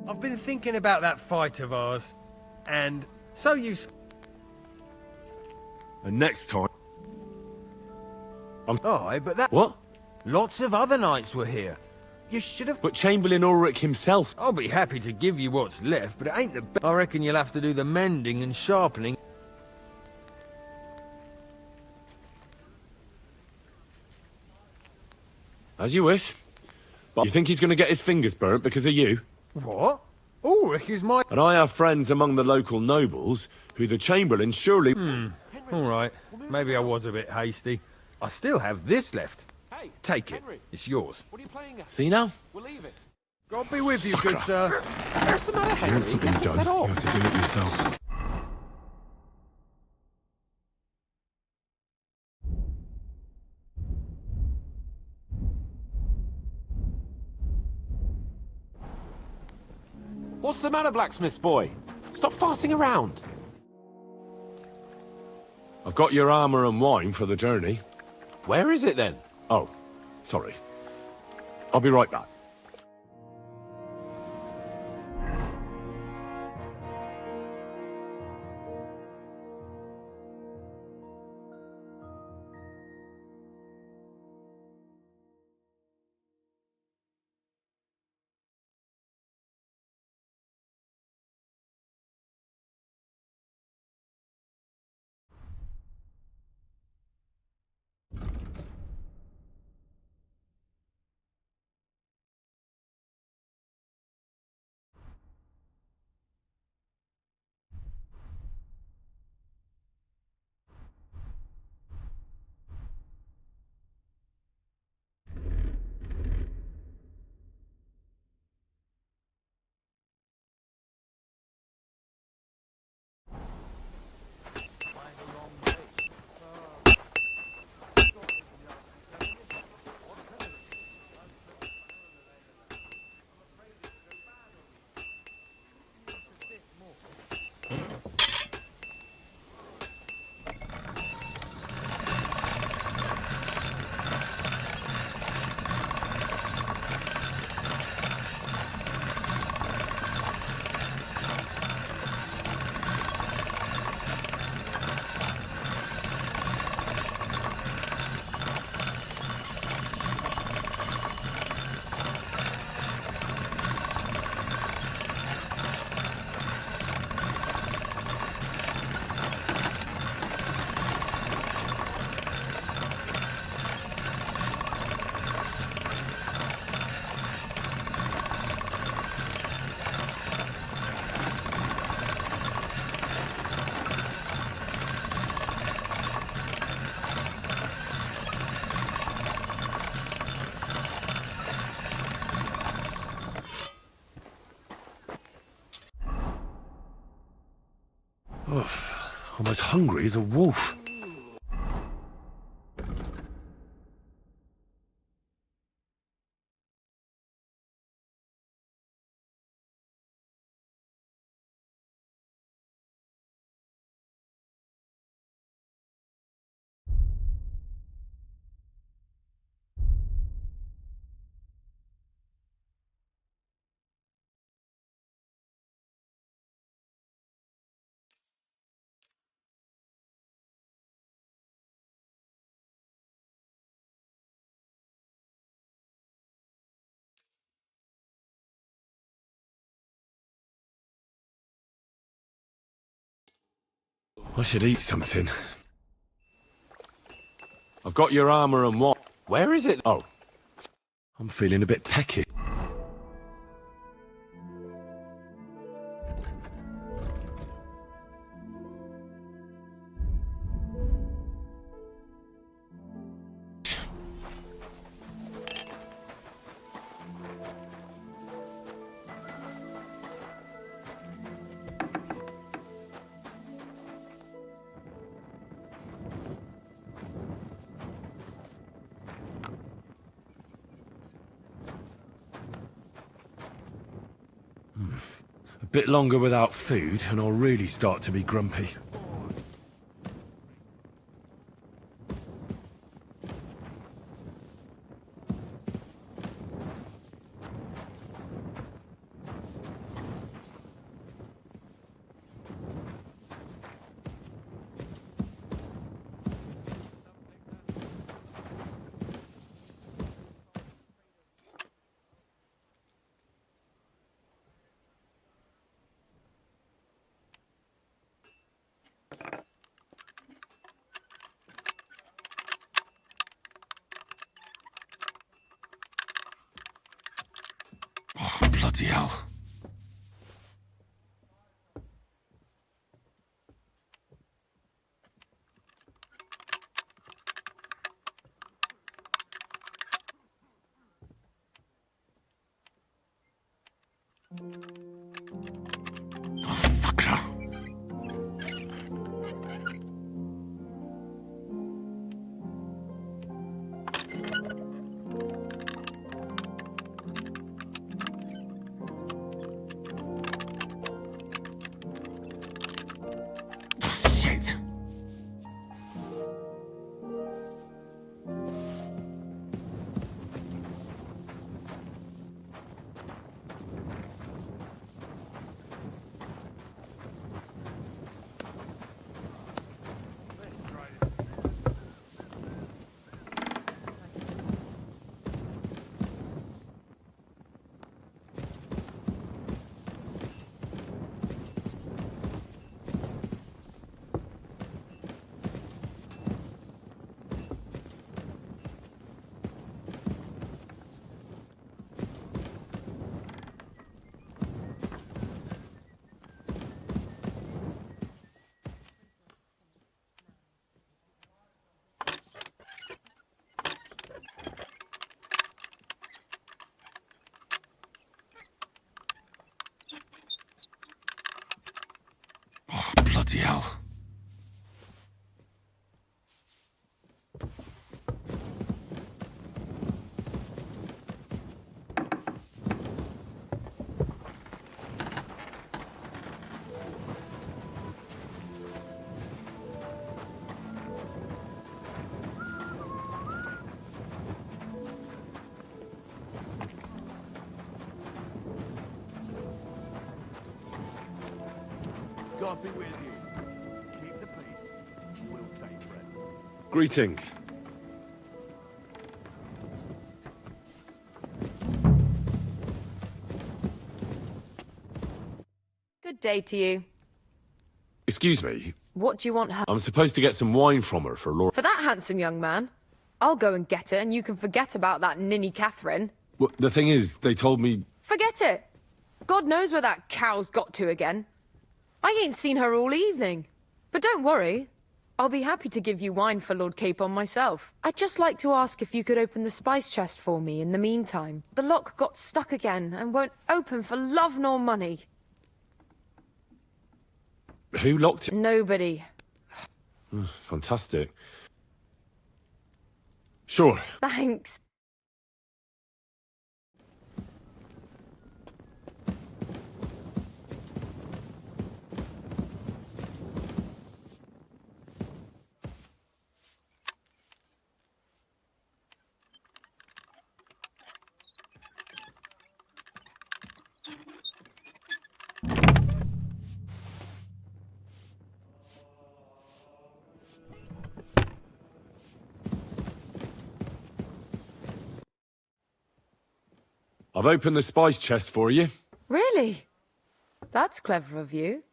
I've been thinking about that fight of ours, and so you... And next time... Aye, but that... What? Lots of other knights were here. You should have... But Chamberlain Ulrich himself... I'll be happy to give you what's left, but it ain't the best. I reckon you'll have to do the mending and sharpening. As you wish. But you think he's going to get his fingers burnt because of you? What? Ulrich is my... And I have friends among the local nobles who the Chamberlain surely... All right. Maybe I was a bit hasty. I still have this left. Take it. It's yours. What are you playing at? See now? We'll leave it. God be with you, good sir. What's the matter, If you Henry? want something Get done, set you off. have to do it yourself. What's the matter, blacksmith's boy? Stop farting around. I've got your armor and wine for the journey. Where is it then? Oh, sorry. I'll be right back. I'm as hungry as a wolf. I should eat something. I've got your armor and what? Where is it? Oh, I'm feeling a bit pecky. A bit longer without food and I'll really start to be grumpy. Oh, bloody hell. Oh, fucker. Shit. Oh, bloody hell. God be with you. Keep the faith. We'll take bread. Greetings. Good day to you. Excuse me, What do you want her? I'm supposed to get some wine from her for Laura. For that handsome young man? I'll go and get it, and you can forget about that ninny Catherine. Well, the thing is, they told me... Forget it! God knows where that cow's got to again. I ain't seen her all evening. But don't worry. I'll be happy to give you wine for Lord Capon myself. I'd just like to ask if you could open the spice chest for me in the meantime. The lock got stuck again and won't open for love nor money. Who locked it? Nobody. Fantastic. Sure. Thanks. I've opened the spice chest for you. Really? That's clever of you.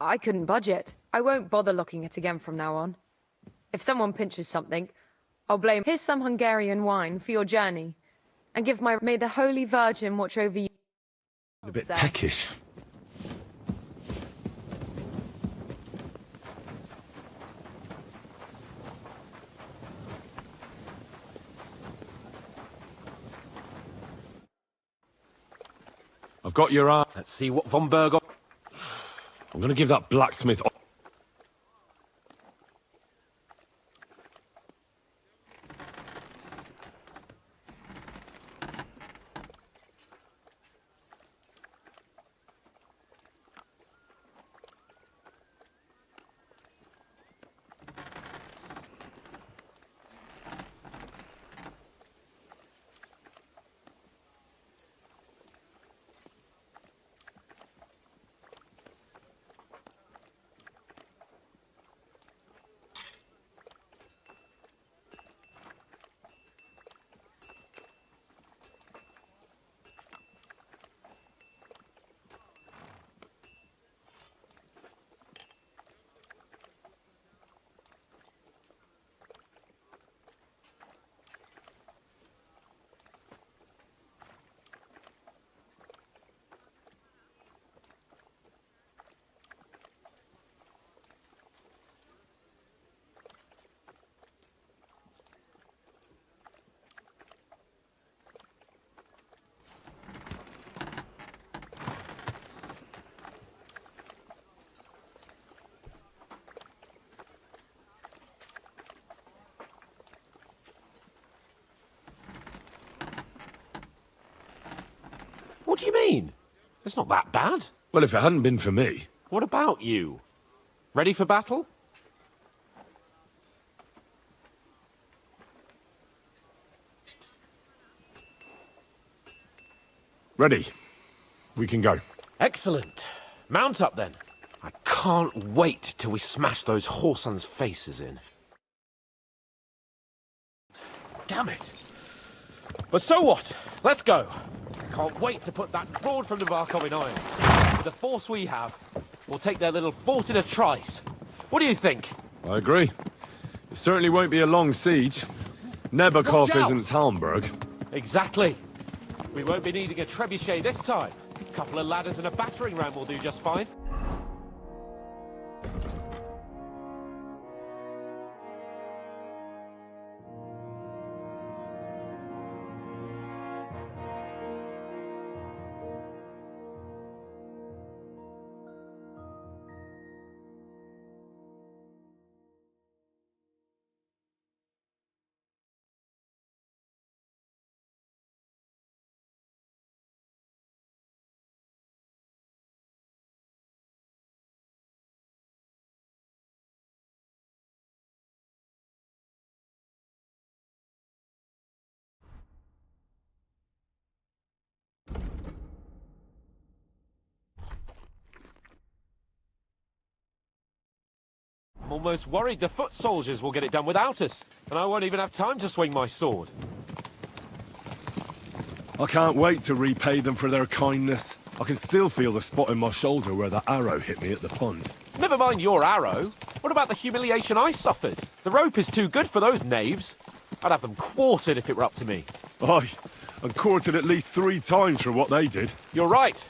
I couldn't budget. I won't bother locking it again from now on. If someone pinches something, I'll blame, here's some Hungarian wine for your journey. And give may the Holy Virgin watch over you. A bit peckish. I've got your arm. Let's see what von Berghoff... I'm gonna give that blacksmith... What do you mean? It's not that bad. Well, if it hadn't been for me... What about you? Ready for battle? Ready. We can go. Excellent. Mount up then. I can't wait till we smash those whoresons' faces in. Damn it. But so what? Let's go. Can't wait to put that broad from Nabarkov in irons. With the force we have, we'll take their little fort in a trice. What do you think? I agree. It certainly won't be a long siege. Nebakov isn't Talmberg. Exactly. We won't be needing a trebuchet this time. A couple of ladders and a battering ram will do just fine. I'm almost worried the foot soldiers will get it done without us, and I won't even have time to swing my sword. I can't wait to repay them for their kindness. I can still feel the spot in my shoulder where that arrow hit me at the pond. Never mind your arrow. What about the humiliation I suffered? The rope is too good for those knaves. I'd have them quartered if it were up to me. Aye, and quartered at least 3 times for what they did. You're right.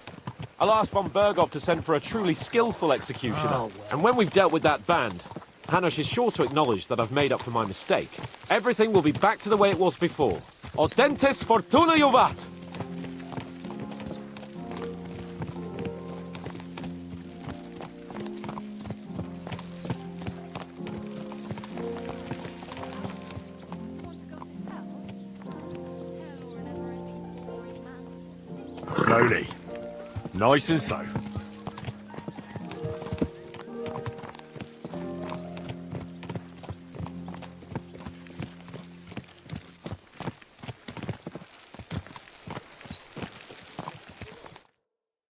I'll ask von Berghoff to send for a truly skillful executioner. Oh, well. And when we've dealt with that band, Hanush is sure to acknowledge that I've made up for my mistake. Everything will be back to the way it was before. Audentes fortuna juvat! Slowly. Nice and slow.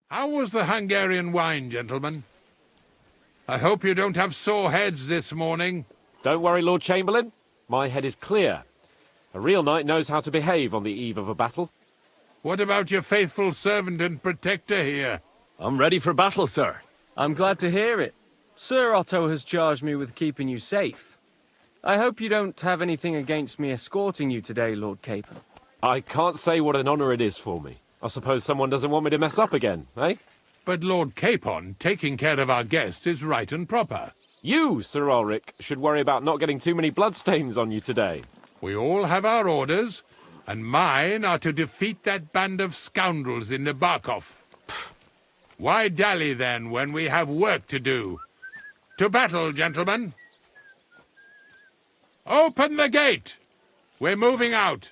How was the Hungarian wine, gentlemen? I hope you don't have sore heads this morning. Don't worry, Lord Chamberlain. My head is clear. A real knight knows how to behave on the eve of a battle. What about your faithful servant and protector here? I'm ready for battle, sir. I'm glad to hear it. Sir Otto has charged me with keeping you safe. I hope you don't have anything against me escorting you today, Lord Capon. I can't say what an honor it is for me. I suppose someone doesn't want me to mess up again, eh? But Lord Capon, taking care of our guests is right and proper. You, Sir Ulrich, should worry about not getting too many bloodstains on you today. We all have our orders, and mine are to defeat that band of scoundrels in Nabokov. Why dally, then, when we have work to do? To battle, gentlemen! Open the gate! We're moving out.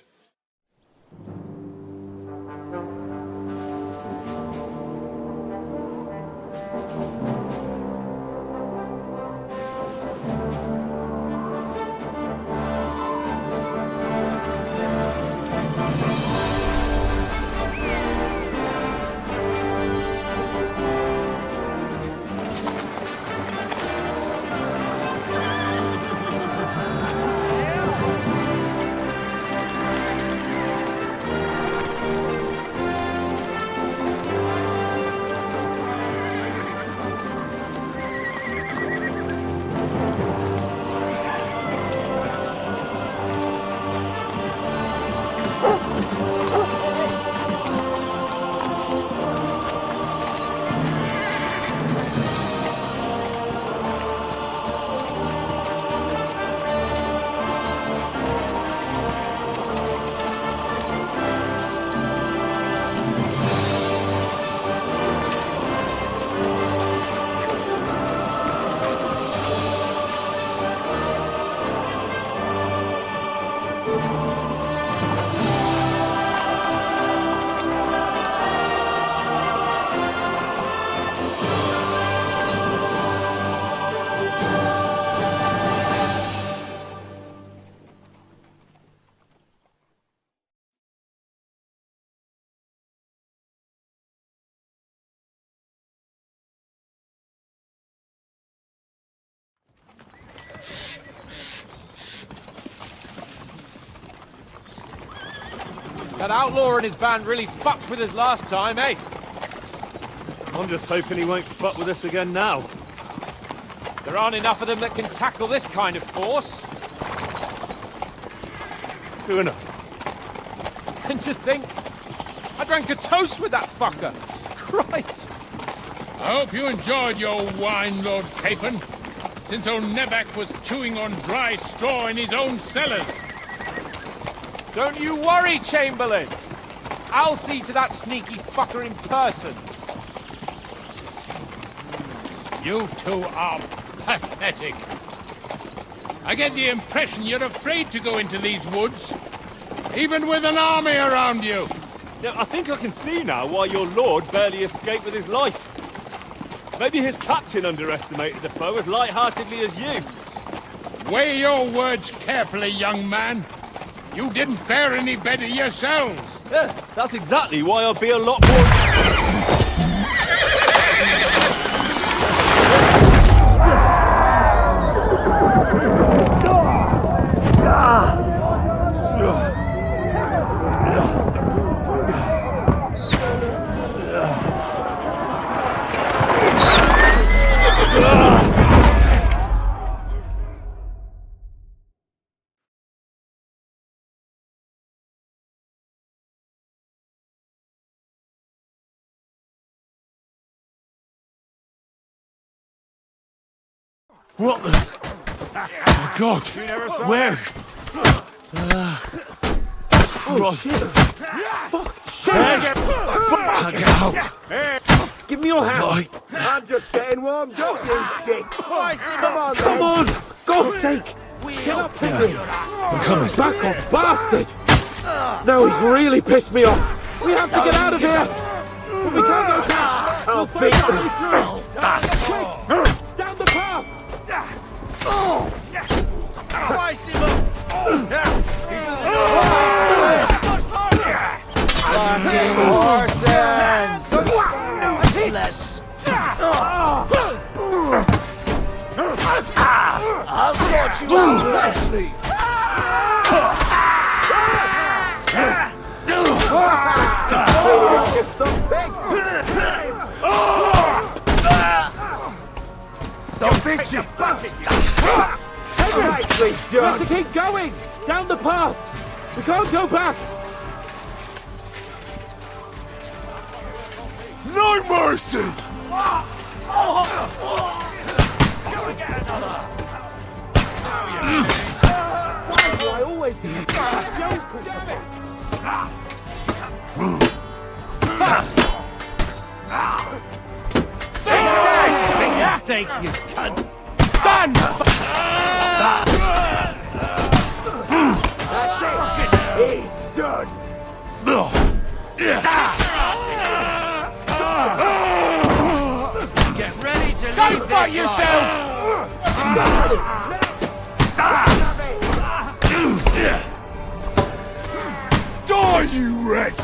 That outlaw and his band really fucked with us last time, eh? I'm just hoping he won't fuck with us again now. There aren't enough of them that can tackle this kind of force. True enough. And to think, I drank a toast with that fucker. Christ! I hope you enjoyed your wine, Lord Capon, since old Nebak was chewing on dry straw in his own cellars. Don't you worry, Chamberlain. I'll see to that sneaky fucker in person. You two are pathetic. I get the impression you're afraid to go into these woods, even with an army around you. Yeah, I think I can see now why your lord barely escaped with his life. Maybe his captain underestimated the foe as light-heartedly as you. Weigh your words carefully, young man. You didn't fare any better yourselves. Yeah, that's exactly why I'll be a lot more... What the... Oh, God! Where? Can't get out. Hey, give me your hand. I'm just getting warmed up, you shit. Come on, then. Come on! God's sake! Get up here! I'm coming. Back off, bastard! No, he's really pissed me off. We have to get out of here. We can't go back! We'll find our way through! Quick! Down the path! Fucking horses! Less. I'll sort you out nicely. Don't beat you! We have to keep going! Down the path! We can't go back! No mercy! Go and get another! Why do I always be a joke? Damn it! Thank you, cunt! Done! That's it! He's done! Get ready to Go leave fight this yourself! Die, you wretch!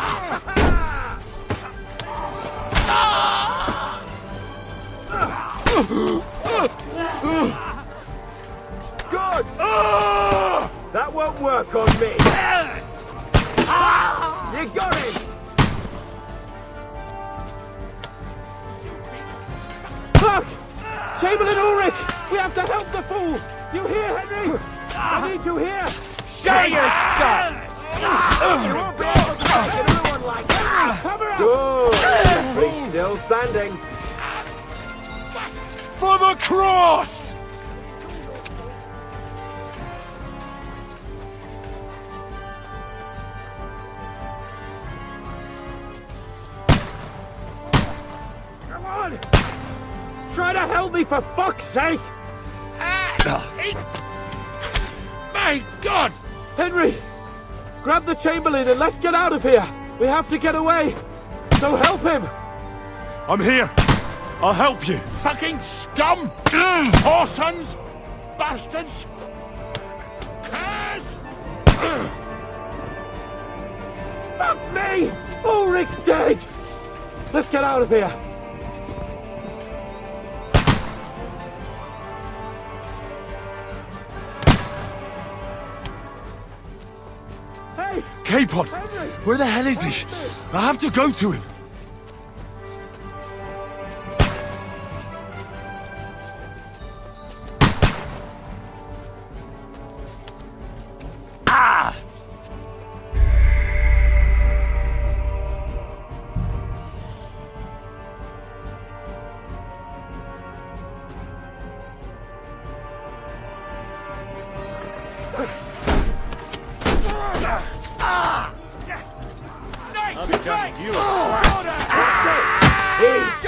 Good! That won't work on me! You got him! Fuck! Chamberlain Ulrich! We have to help the fool! You hear, Henry? I need you here! Show your stuff! You won't be able to make another one like that! Cover up! Good! He's still standing. For the cross! Come on! Try to help me for fuck's sake! My God! Henry! Grab the Chamberlain and let's get out of here! We have to get away! So help him! I'm here. I'll help you. Fucking scum! Whoresons! Bastards! Curs! Fuck me! Ulrich's dead! Let's get out of here! Hey! Capon! Where the hell is he? I have to go to him. Nice!